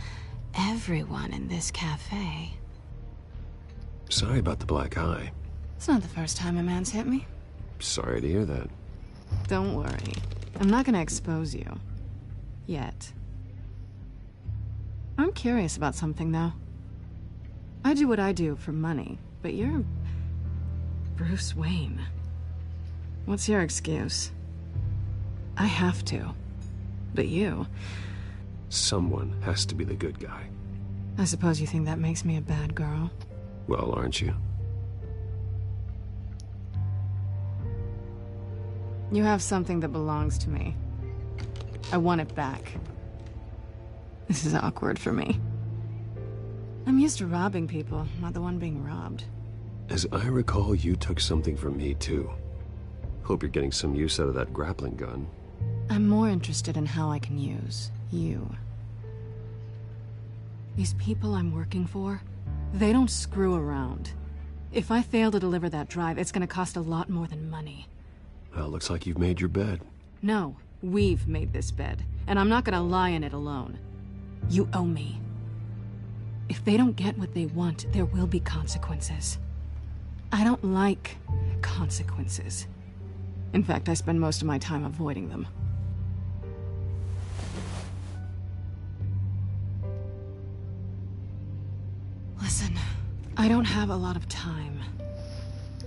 everyone in this cafe. Sorry about the black eye. It's not the first time a man's hit me. Sorry to hear that. Don't worry. I'm not gonna expose you. Yet. I'm curious about something, though. I do what I do for money, but you're... Bruce Wayne. What's your excuse? I have to. But you... Someone has to be the good guy. I suppose you think that makes me a bad girl. Well, aren't you? You have something that belongs to me. I want it back. This is awkward for me. I'm used to robbing people, not the one being robbed. As I recall, you took something from me, too. Hope you're getting some use out of that grappling gun. I'm more interested in how I can use you. These people I'm working for, they don't screw around. If I fail to deliver that drive, it's gonna cost a lot more than money. Well, looks like you've made your bed. No, we've made this bed, and I'm not gonna lie in it alone. You owe me. If they don't get what they want, there will be consequences. I don't like consequences. In fact, I spend most of my time avoiding them. Listen, I don't have a lot of time.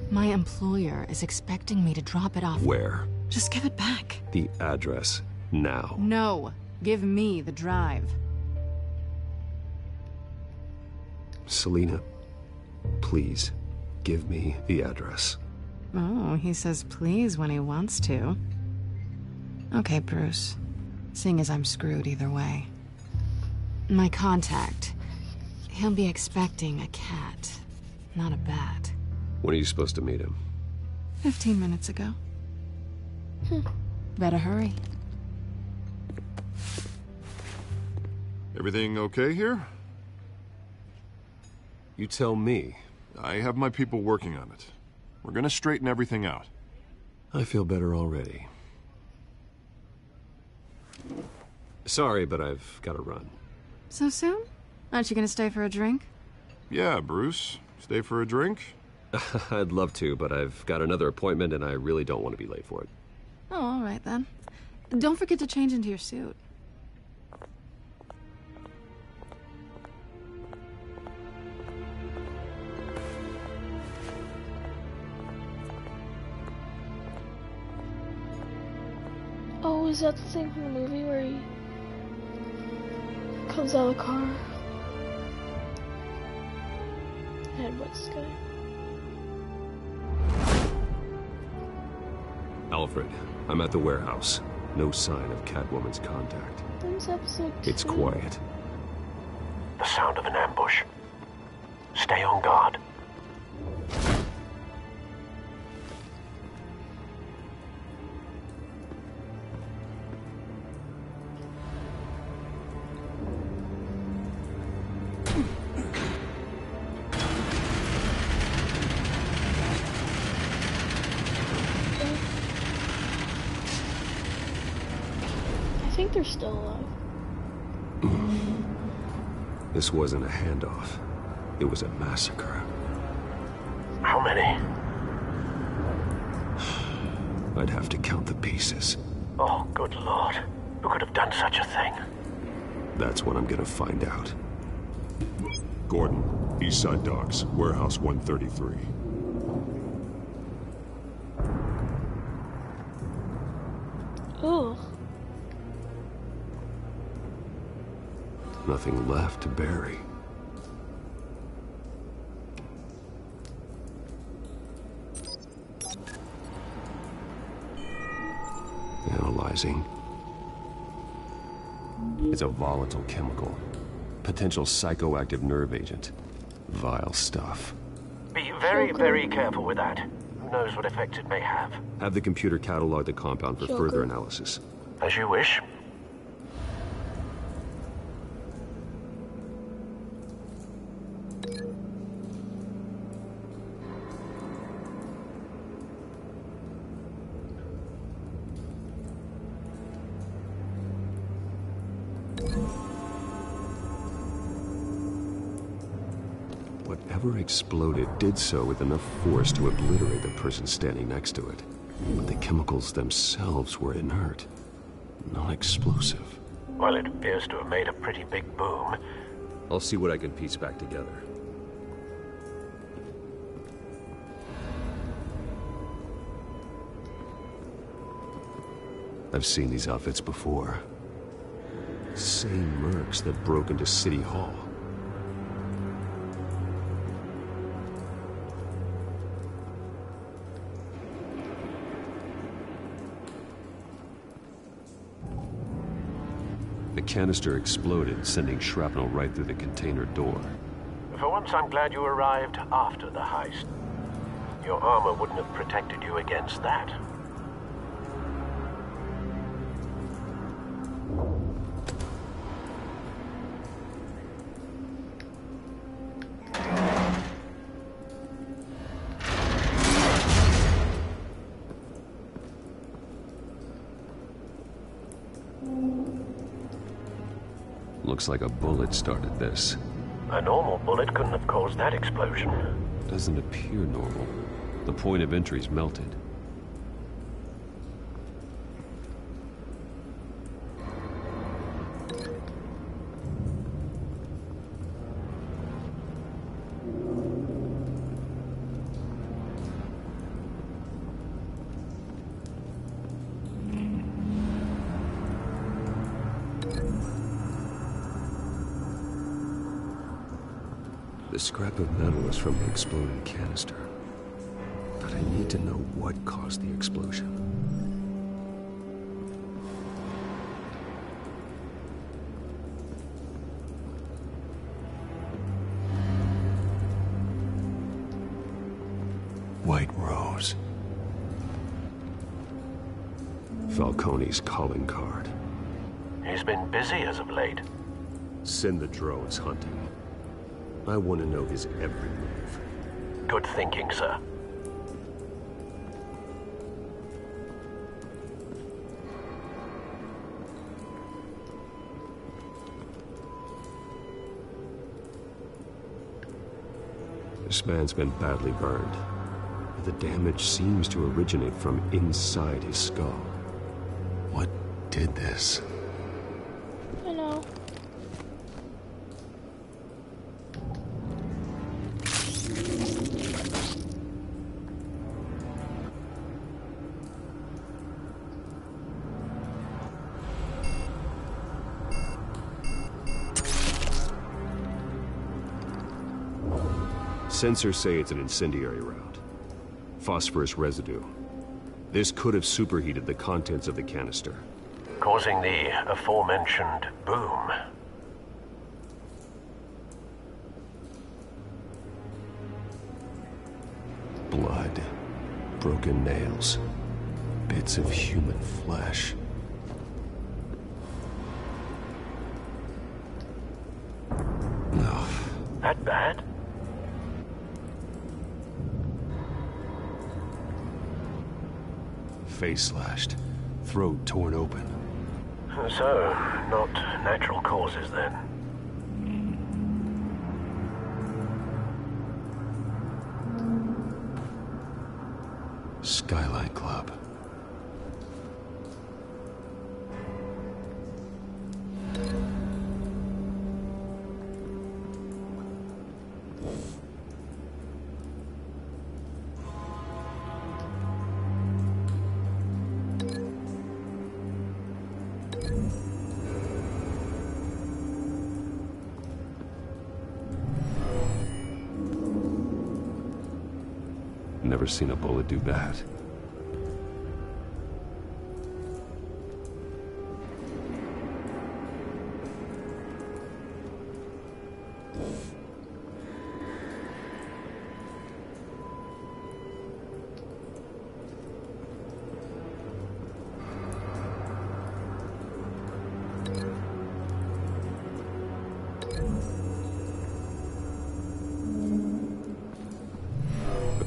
My employer is expecting me to drop it off. Where? Just give it back. The address, now. No, give me the drive. Selina, please, give me the address. Oh, he says please when he wants to. Okay, Bruce. Seeing as I'm screwed either way. My contact. He'll be expecting a cat, not a bat. When are you supposed to meet him? 15 minutes ago. Better hurry. Everything okay here? You tell me. I have my people working on it. We're gonna straighten everything out. I feel better already. Sorry, but I've got to run. So soon? Aren't you gonna stay for a drink? Yeah, Bruce. Stay for a drink? I'd love to, but I've got another appointment and I really don't want to be late for it. Oh, all right then. Don't forget to change into your suit. Oh, is that the thing from the movie where he comes out of the car? Headbutts this guy. Alfred, I'm at the warehouse. No sign of Catwoman's contact. This episode 2. It's quiet. The sound of an ambush. Stay on guard. I think they're still alive. This wasn't a handoff. It was a massacre. How many? I'd have to count the pieces. Oh, good Lord. Who could have done such a thing? That's what I'm gonna find out. Gordon, East Side Docks, Warehouse 133. Ugh. Nothing left to bury. Analyzing. It's a volatile chemical. Potential psychoactive nerve agent. Vile stuff. Be very, very careful with that. Who knows what effect it may have. Have the computer catalog the compound for further analysis. As you wish. Whatever exploded did so with enough force to obliterate the person standing next to it. But the chemicals themselves were inert, non-explosive. Well, it appears to have made a pretty big boom. I'll see what I can piece back together. I've seen these outfits before. Same mercs that broke into City Hall. The canister exploded, sending shrapnel right through the container door. For once, I'm glad you arrived after the heist. Your armor wouldn't have protected you against that. Looks like a bullet started this. A normal bullet couldn't have caused that explosion. Doesn't appear normal. The point of entry's melted. The scrap of metal is from the exploding canister. But I need to know what caused the explosion. White Rose. Falcone's calling card. He's been busy as of late. Send the drones hunting. I want to know his every move. Good thinking, sir. This man's been badly burned. The damage seems to originate from inside his skull. What did this? I know. Sensors say it's an incendiary round. Phosphorus residue. This could have superheated the contents of the canister, causing the aforementioned boom. Blood, broken nails, bits of human flesh. No. That bad? Face slashed, throat torn open. So, not natural causes then. Skyline Club. Never seen a bullet do that.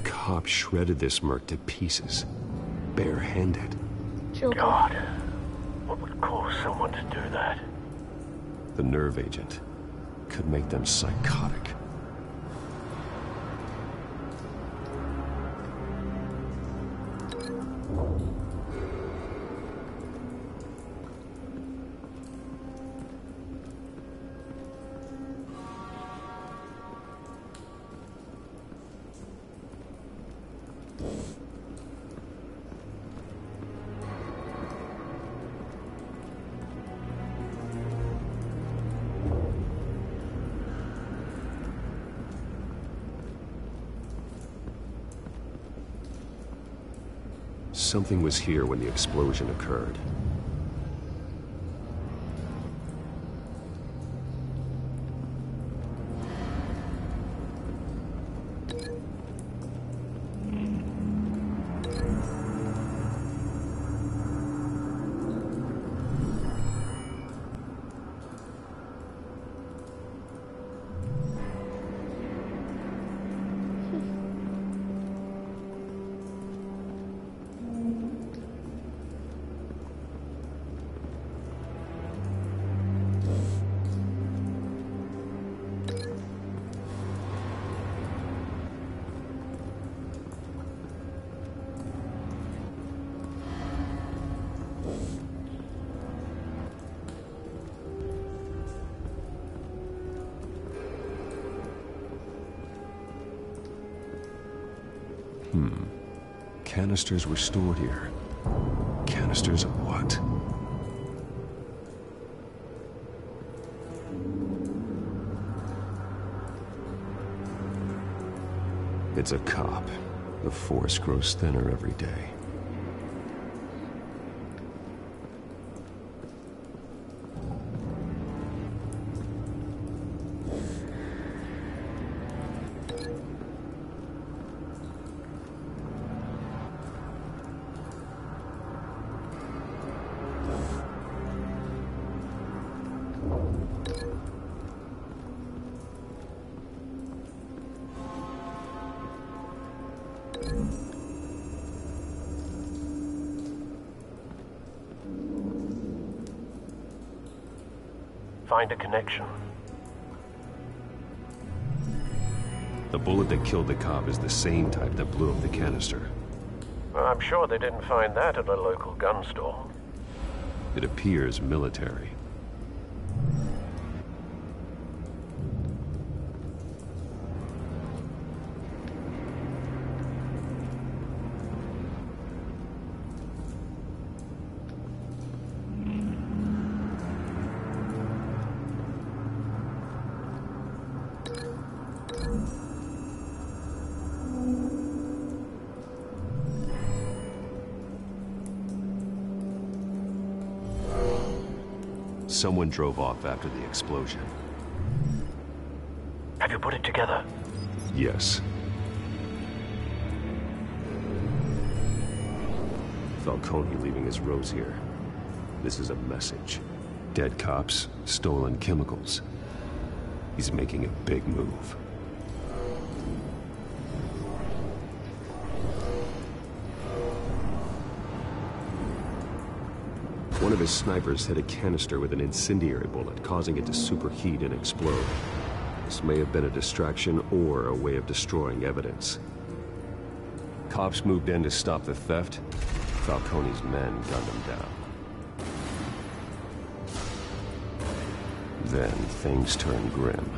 Cop shredded this merc to pieces, barehanded. God, what would cause someone to do that? The nerve agent could make them psychotic. something was here when the explosion occurred. Canisters were stored here. Canisters of what? It's a cop. The force grows thinner every day. Find a connection. The bullet that killed the cop is the same type that blew up the canister. Well, I'm sure they didn't find that at a local gun store. It appears military. Someone drove off after the explosion. Have you put it together? Yes. Falcone leaving his rose here. This is a message. Dead cops, stolen chemicals. He's making a big move. One of his snipers hit a canister with an incendiary bullet, causing it to superheat and explode. This may have been a distraction or a way of destroying evidence. Cops moved in to stop the theft. Falcone's men gunned him down. Then things turned grim.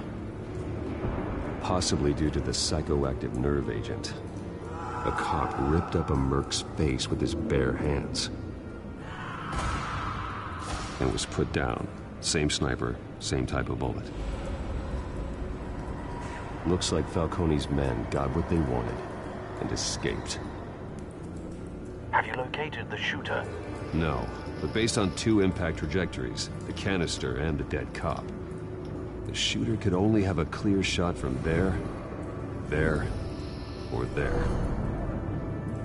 Possibly due to the psychoactive nerve agent. A cop ripped up a merc's face with his bare hands. And was put down. Same sniper, same type of bullet. Looks like Falcone's men got what they wanted and escaped. Have you located the shooter? No, but based on two impact trajectories, the canister and the dead cop, the shooter could only have a clear shot from there, or there,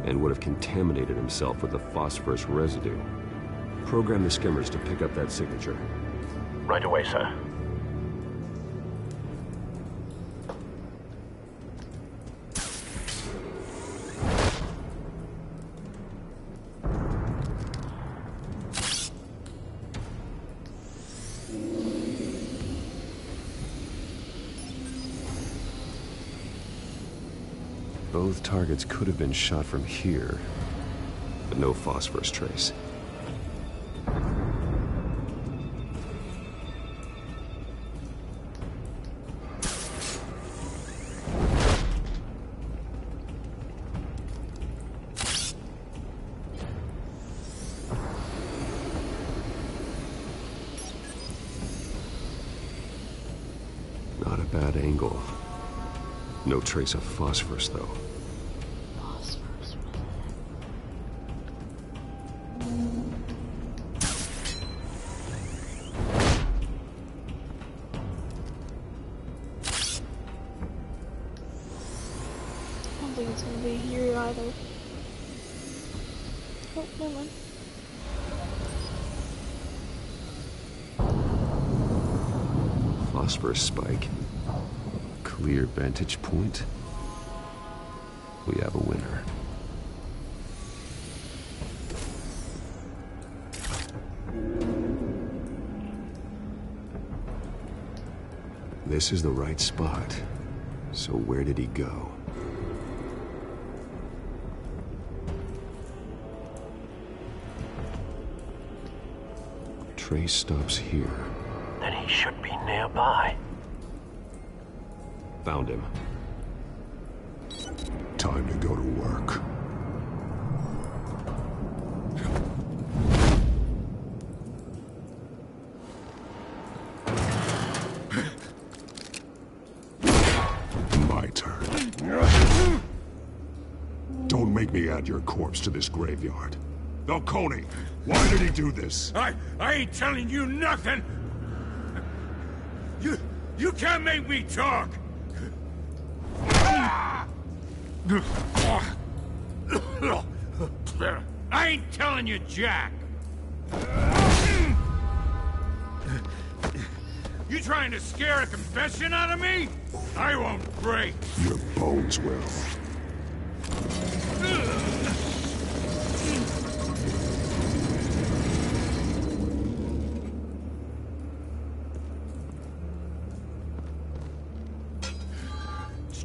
and would have contaminated himself with the phosphorus residue. Program the skimmers to pick up that signature. Right away, sir. Both targets could have been shot from here, but no phosphorus trace. Not a bad angle. No trace of phosphorus, though. think it's gonna be here either. Oh, never mind. Phosphorus spike. Clear vantage point. We have a winner. This is the right spot. So where did he go? Trace stops here. Then he should be nearby. Found him. Time to go to work. My turn. Don't make me add your corpse to this graveyard. Falcone, why did he do this? I ain't telling you nothing! You can't make me talk! I ain't telling you jack! You trying to scare a confession out of me? I won't break! Your bones will.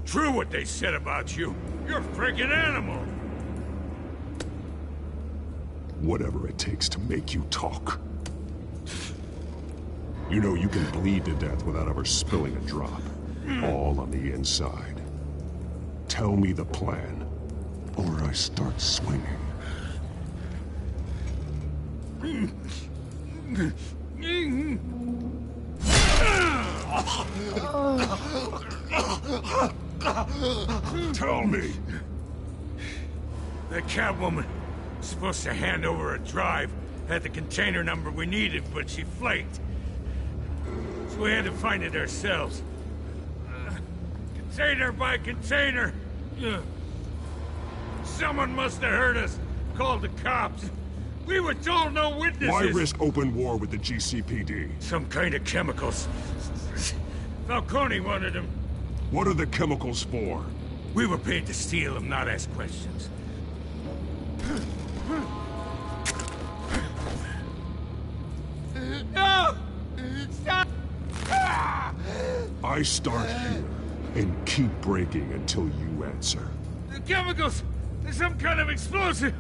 True what they said about you. You're a freaking animal. Whatever it takes to make you talk. You know you can bleed to death without ever spilling a drop. All on the inside. Tell me the plan, or I start swinging. Tell me. The Catwoman was supposed to hand over a drive, had the container number we needed, but she flaked. So we had to find it ourselves. Container by container. Someone must have heard us, called the cops. We were told no witnesses. Why risk open war with the GCPD? Some kind of chemicals. Falcone wanted them. What are the chemicals for? We were paid to steal them, not ask questions. No! Stop! I start here and keep breaking until you answer. The chemicals! There's some kind of explosive!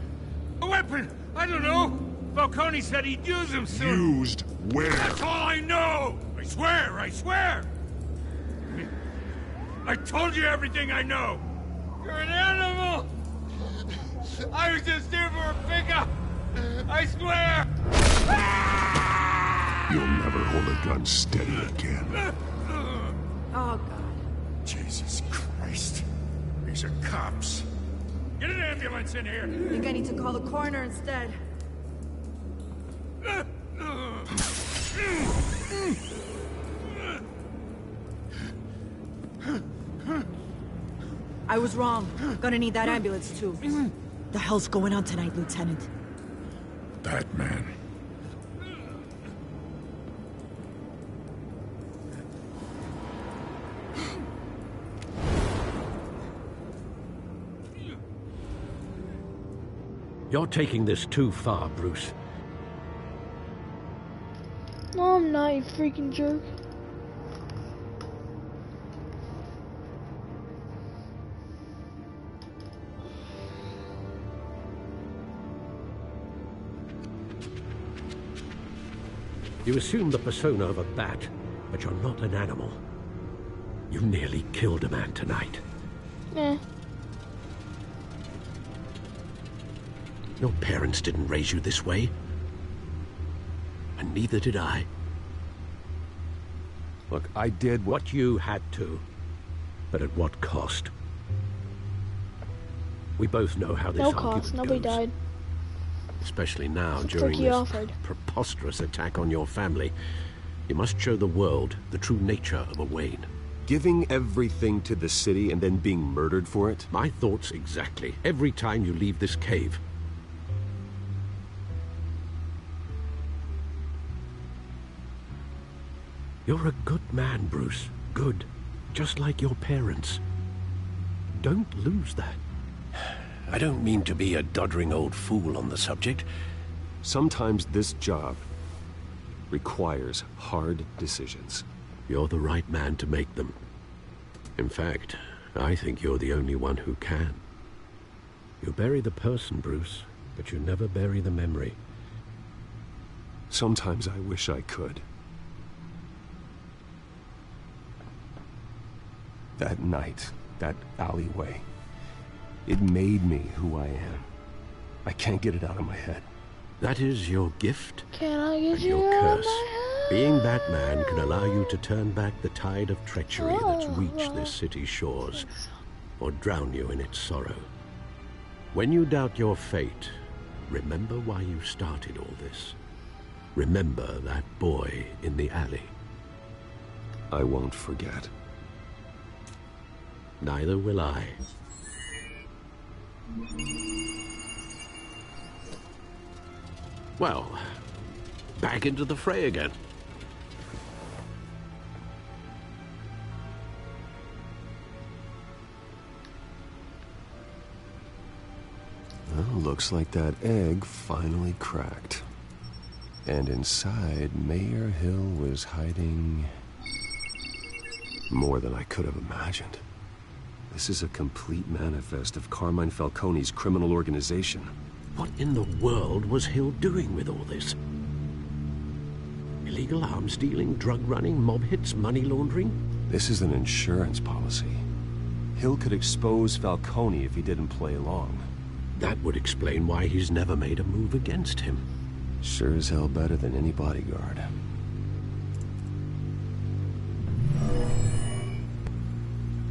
A weapon! I don't know! Falcone said he'd use them soon! Used where? That's all I know! I swear! I swear! I told you everything I know! You're an animal! I was just here for a pickup! I swear! You'll never hold a gun steady again. Oh, God. Jesus Christ. These are cops. Get an ambulance in here! I think I need to call the coroner instead. I was wrong. Gonna need that ambulance, too. The hell's going on tonight, Lieutenant? Batman. You're taking this too far, Bruce. No, I'm not, you freaking jerk. You assume the persona of a bat, but you're not an animal. You nearly killed a man tonight. Eh. Your parents didn't raise you this way. And neither did I. Look, I did what you had to. But at what cost? We both know how this argument goes. Nobody died. Especially now, It's during tricky this offered. preposterous attack on your family. You must show the world the true nature of a Wayne. Giving everything to the city and then being murdered for it? My thoughts exactly. Every time you leave this cave. You're a good man, Bruce. Good. Just like your parents. Don't lose that. I don't mean to be a doddering old fool on the subject. Sometimes this job requires hard decisions. You're the right man to make them. In fact, I think you're the only one who can. You bury the person, Bruce, but you never bury the memory. Sometimes I wish I could. That night, that alleyway, it made me who I am. I can't get it out of my head. That is your gift Can I get and you your out of curse. my head? Being Batman can allow you to turn back the tide of treachery that's reached this city's shores, or drown you in its sorrow. When you doubt your fate, remember why you started all this. Remember that boy in the alley. I won't forget. Neither will I. Well, back into the fray again. Well, looks like that egg finally cracked. And inside, Mayor Hill was hiding more than I could have imagined. This is a complete manifest of Carmine Falcone's criminal organization. What in the world was Hill doing with all this? Illegal arms dealing, drug running, mob hits, money laundering? This is an insurance policy. Hill could expose Falcone if he didn't play along. That would explain why he's never made a move against him. Sure as hell better than any bodyguard.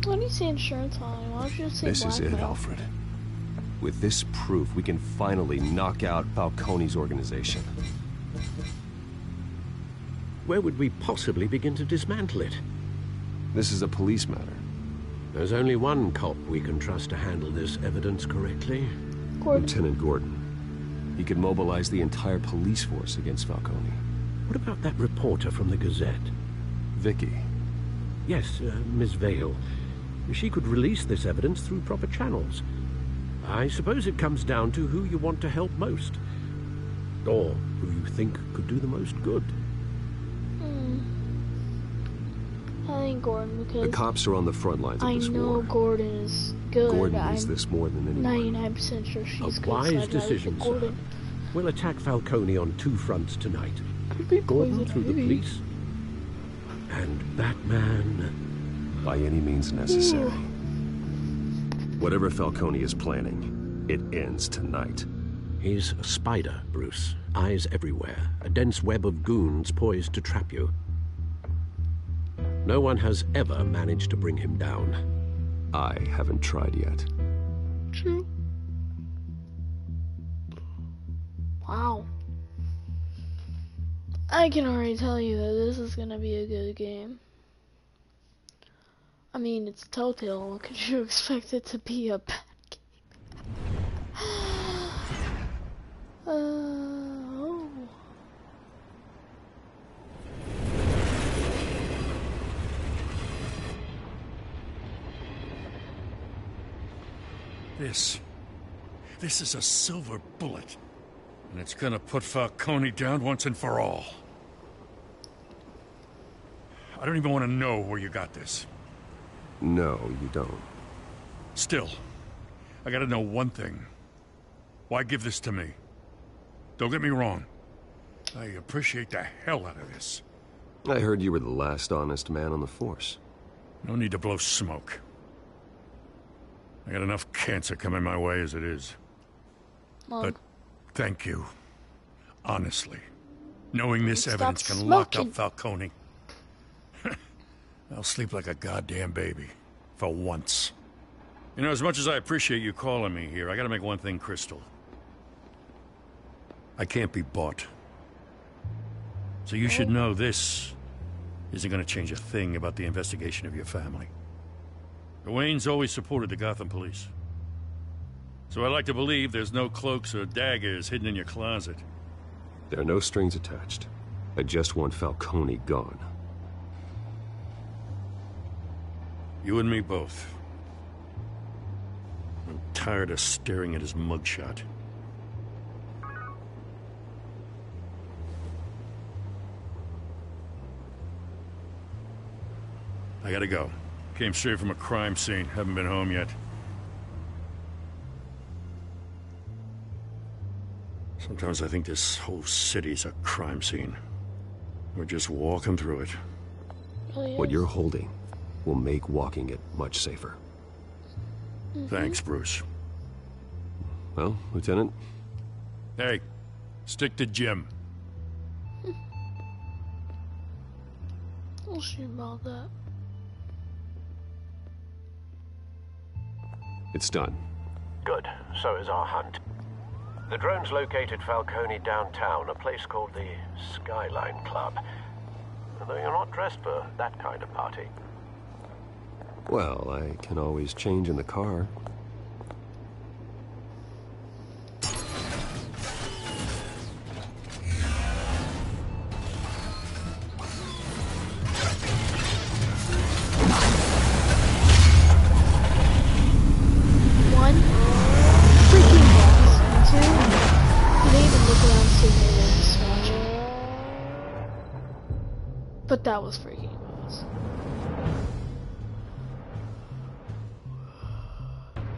Why do you say insurance on it? Why don't you just say This is it, blackmail? Alfred. With this proof, we can finally knock out Falcone's organization. Where would we possibly begin to dismantle it? This is a police matter. There's only one cop we can trust to handle this evidence correctly. Gordon. Lieutenant Gordon. He could mobilize the entire police force against Falcone. What about that reporter from the Gazette? Vicky. Yes, Miss Vale. She could release this evidence through proper channels. I suppose it comes down to who you want to help most. Or who you think could do the most good. I think Gordon, because The cops are on the front lines of I this know war. Gordon is good. Gordon I'm needs this more than anyone. 99% sure she's A good. wise so I'd rather decision, pick sir. Gordon. We'll attack Falcone on two fronts tonight. Could be Gordon poison through the ivy. police, and Batman by any means necessary. Whatever Falcone is planning, it ends tonight. He's a spider, Bruce. Eyes everywhere. A dense web of goons poised to trap you. No one has ever managed to bring him down. I haven't tried yet. True. Wow. I can already tell you that this is gonna be a good game. I mean, it's Telltale. What could you expect it to be a bad game? Oh. This is a silver bullet. And it's gonna put Falcone down once and for all. I don't even want to know where you got this. No, you don't. Still, I gotta know one thing. Why give this to me? Don't get me wrong. I appreciate the hell out of this. I heard you were the last honest man on the force. No need to blow smoke. I got enough cancer coming my way as it is. Mom. But thank you. Honestly. Knowing this Stop evidence can lock smoking. up Falcone. I'll sleep like a goddamn baby. For once. You know, as much as I appreciate you calling me here, I gotta make one thing crystal. I can't be bought. So you should know this isn't going to change a thing about the investigation of your family. The Waynes always supported the Gotham police. So I like to believe there's no cloaks or daggers hidden in your closet. There are no strings attached. I just want Falcone gone. You and me both. I'm tired of staring at his mugshot. I gotta go. Came straight from a crime scene. Haven't been home yet. Sometimes I think this whole city's a crime scene. We're just walking through it. What you're holding will make walking it much safer. Thanks, Bruce. Well, Lieutenant? Hey, stick to Jim. We'll see about that. It's done. Good. So is our hunt. The drones located Falcone downtown, a place called the Skyline Club. Though you're not dressed for that kind of party. Well, I can always change in the car. But that was freaking boss.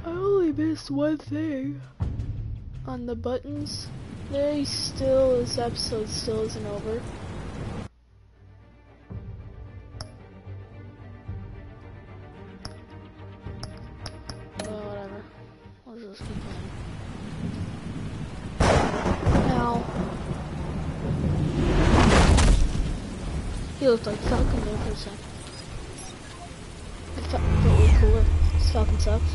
I only missed one thing. On the buttons, this episode still isn't over. Whatever. I'll just keep playing. Now. He looked like Falcon there for a second. It felt really cooler. This Falcon sucks.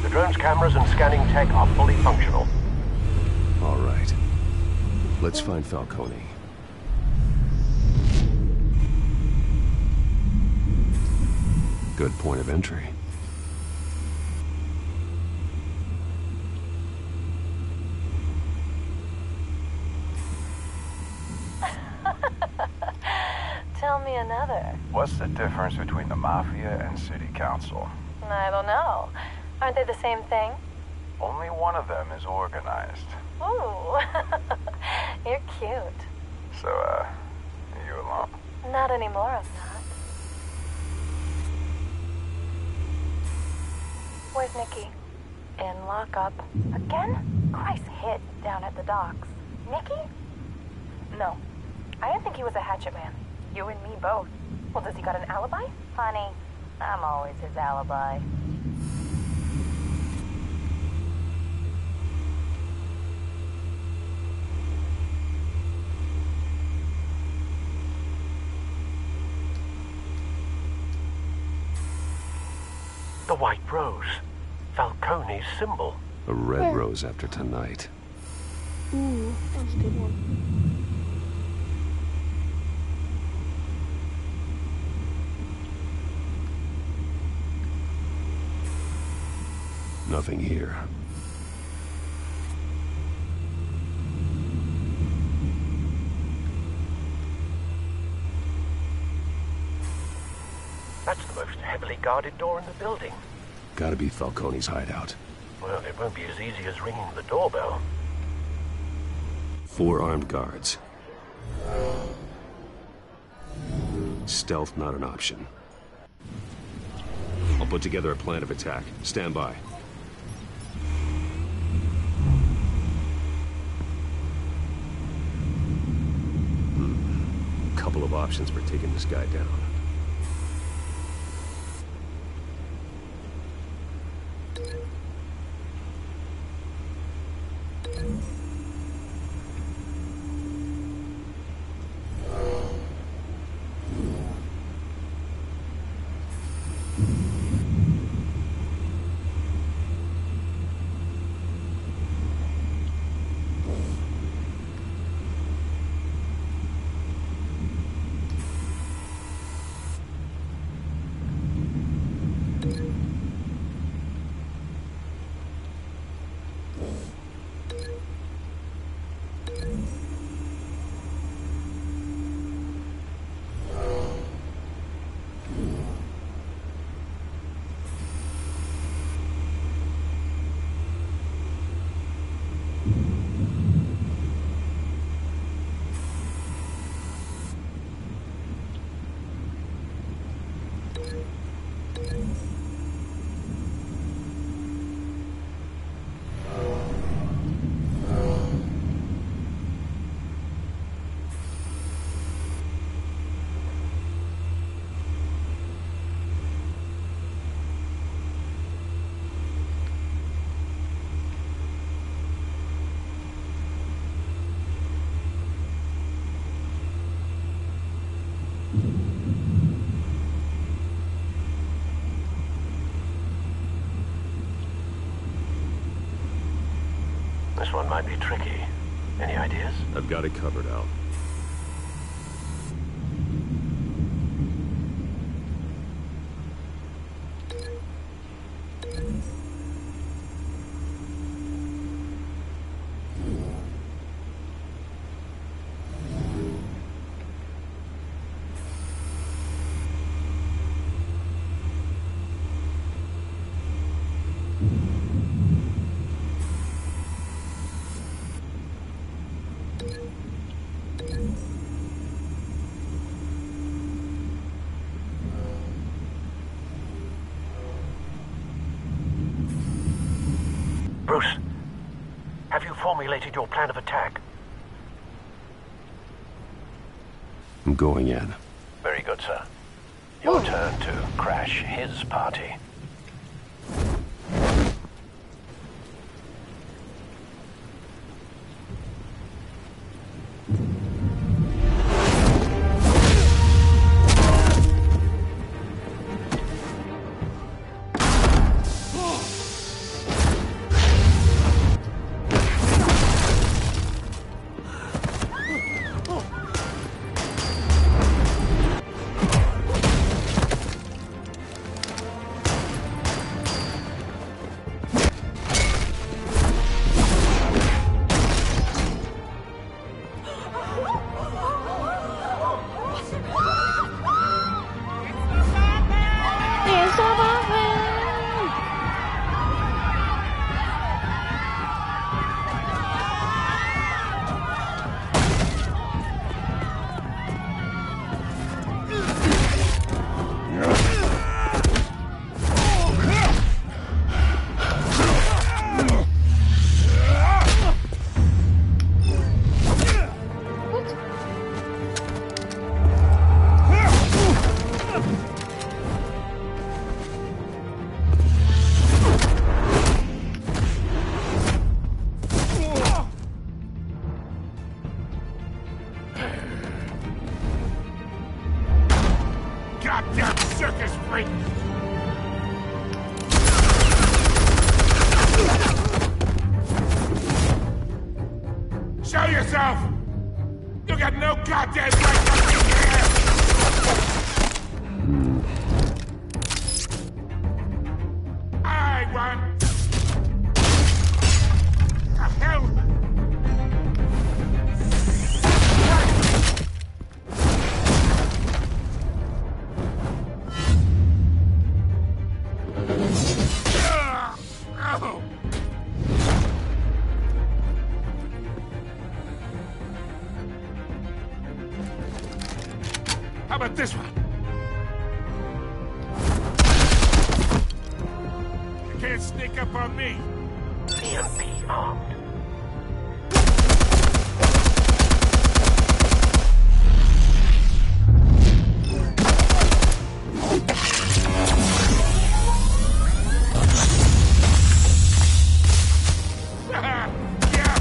The drone's cameras and scanning tech are fully functional. All right. Let's find Falcone. Good point of entry. Tell me another. What's the difference between the Mafia and City Council? I don't know. Aren't they the same thing? Only one of them is organized. Ooh. You're cute. So, are you alone? Not anymore, I'm not. Where's Nikki? In lockup. Again? Christ, hid down at the docks. Nikki? No. I didn't think he was a hatchet man. You and me both. Well, does he got an alibi? Honey, I'm always his alibi. The white rose. Falcone's symbol. A red rose after tonight. Ooh, that's a good one. Nothing here. That's the most heavily guarded door in the building. Gotta be Falcone's hideout. Well, it won't be as easy as ringing the doorbell. 4 armed guards. Stealth not an option. I'll put together a plan of attack. Stand by. Couple of options for taking this guy down. This one might be tricky. Any ideas? I've got it covered, Al. Bruce, have you formulated your plan of attack? I'm going in. Very good, sir. Your turn to crash his party. Goddamn circus freak! Show yourself! You got no goddamn right to be here! I want... The hell? How about this one? You can't sneak up on me. EMP armed. Yeah.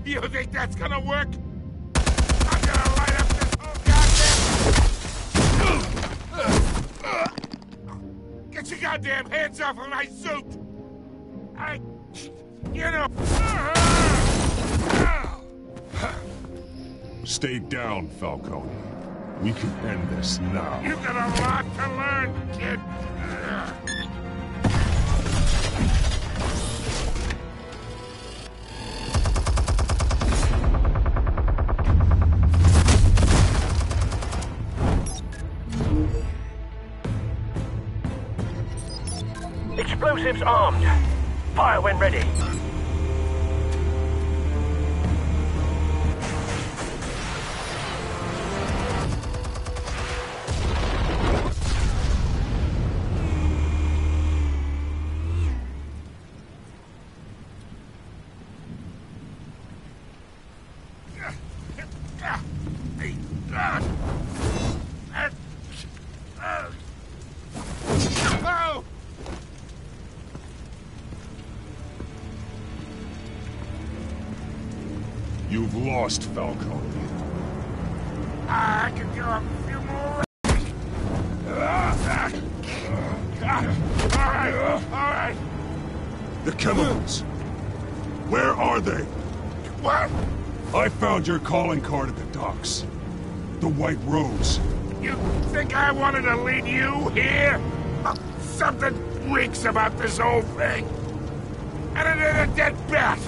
You think that's gonna work? I'm gonna light up this whole goddamn... Get your goddamn hands off of my suit! You know... Stay down, Falcone. We can end this now. You got a lot to learn, kid. Explosives armed. Fire when ready. You've lost, Falcone. I can go a few more. All right. The chemicals. Where are they? What? I found your calling card at the docks. The White Rose. You think I wanted to lead you here? Something reeks about this whole thing. And it ain't a dead bat.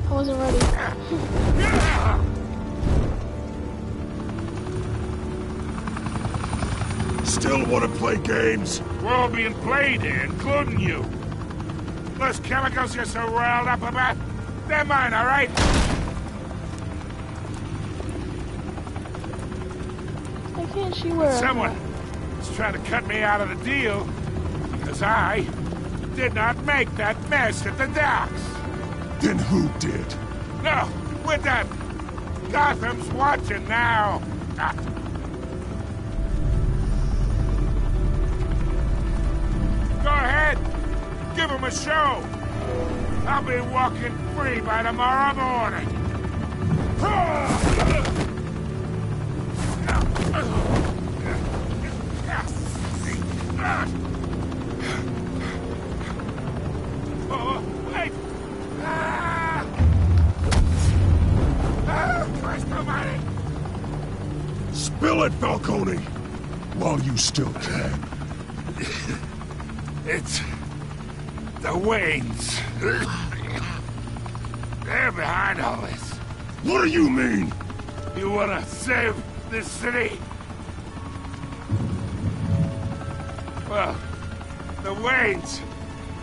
I wasn't ready. Still want to play games? We're all being played here, including you. Those chemicals you're so riled up about, they're mine, all right? I can't see where Someone is trying to cut me out of the deal because I did not make that mess at the docks. Then who did? No, we're done. Gotham's watching now. Go ahead. Give him a show. I'll be walking free by tomorrow morning. Oh, wait! Christ almighty! Spill it, Falcone! While you still can. It's the Waynes. They're behind all this. What do you mean? You wanna save this city? Well, the Waynes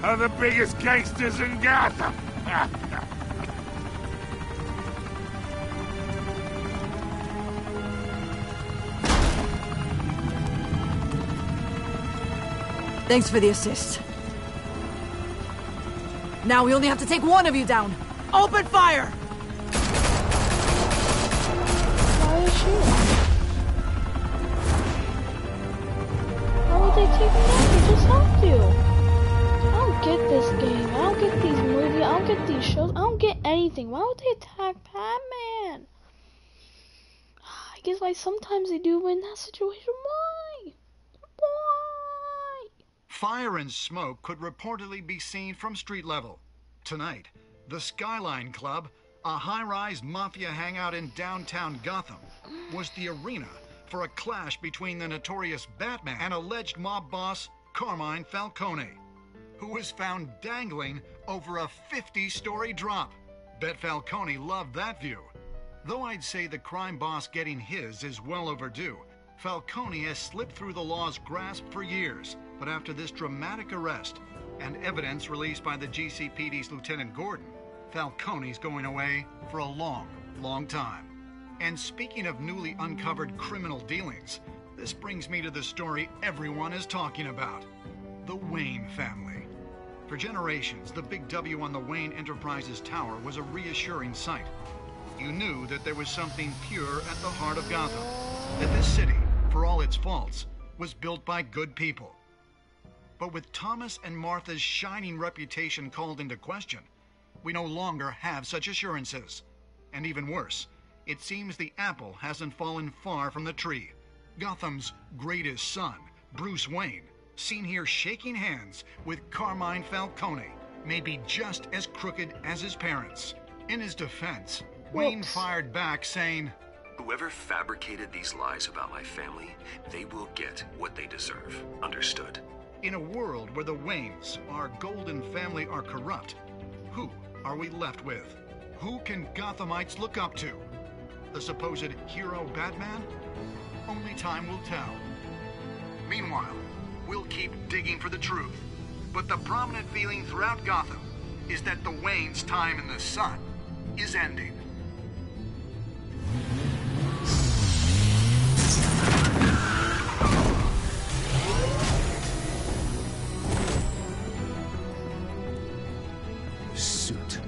are the biggest gangsters in Gotham. Thanks for the assist. Now we only have to take one of you down. Open fire! Why is she? Why would they take me out? They just helped you. I don't get this game. I don't get these movies. I don't get these shows. I don't get anything. Why would they attack Batman? I guess like sometimes they do, but in that situation, why? Why? Fire and smoke could reportedly be seen from street level. Tonight, the Skyline Club, a high-rise mafia hangout in downtown Gotham, was the arena for a clash between the notorious Batman and alleged mob boss Carmine Falcone, who was found dangling over a 50-story drop. Bet Falcone loved that view. Though I'd say the crime boss getting his is well overdue, Falcone has slipped through the law's grasp for years. But after this dramatic arrest and evidence released by the GCPD's Lieutenant Gordon, Falcone's going away for a long, long time. And speaking of newly uncovered criminal dealings, this brings me to the story everyone is talking about: the Wayne family. For generations, the big W on the Wayne Enterprises Tower was a reassuring sight. You knew that there was something pure at the heart of Gotham, that this city, for all its faults, was built by good people. But with Thomas and Martha's shining reputation called into question, we no longer have such assurances. And even worse, it seems the apple hasn't fallen far from the tree. Gotham's greatest son, Bruce Wayne, seen here shaking hands with Carmine Falcone, may be just as crooked as his parents. In his defense, Wayne fired back saying, Whoever fabricated these lies about my family, they will get what they deserve. Understood? In a world where the Waynes, our golden family, are corrupt, who are we left with? Who can Gothamites look up to? The supposed hero Batman? Only time will tell. Meanwhile, we'll keep digging for the truth. But the prominent feeling throughout Gotham is that the Waynes' time in the sun is ending. The suit,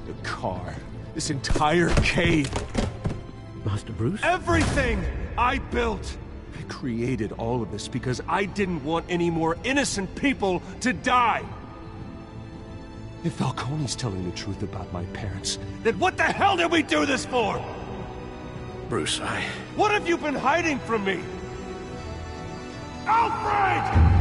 the car, this entire cave. Master Bruce? Everything I built! I created all of this because I didn't want any more innocent people to die! If Falcone's telling the truth about my parents, then what the hell did we do this for? Bruce, What have you been hiding from me? Alfred!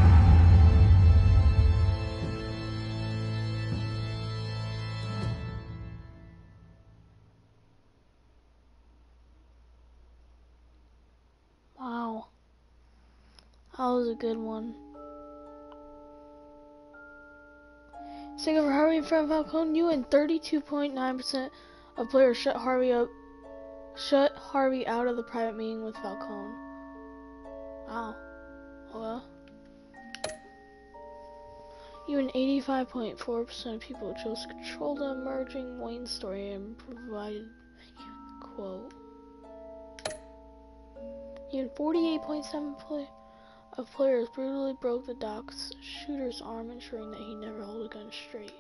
Wow. That was a good one. Sing over Harvey from Falcone, you and 32.9% of players shut Harvey out of the private meeting with Falcone. Wow. Well. Even 85.4% of people chose to control the emerging Wayne story and provided a quote. Even 48.7% of players brutally broke the dock's shooter's arm, ensuring that he never held a gun straight.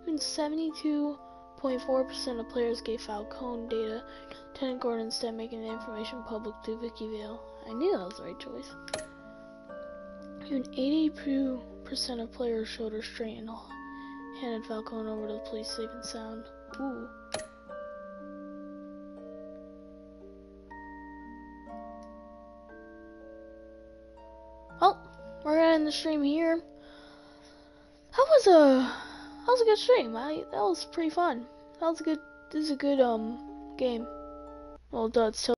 Even 72.4% of players gave Falcone data to Lieutenant Gordon instead, making the information public through Wikivale. I knew that was the right choice. Even 82% of players showed restraint and handed Falcone over to the police safe and sound. Ooh. Well, we're gonna end the stream here. That was a good stream. That was pretty fun. This is a good game. Well, it's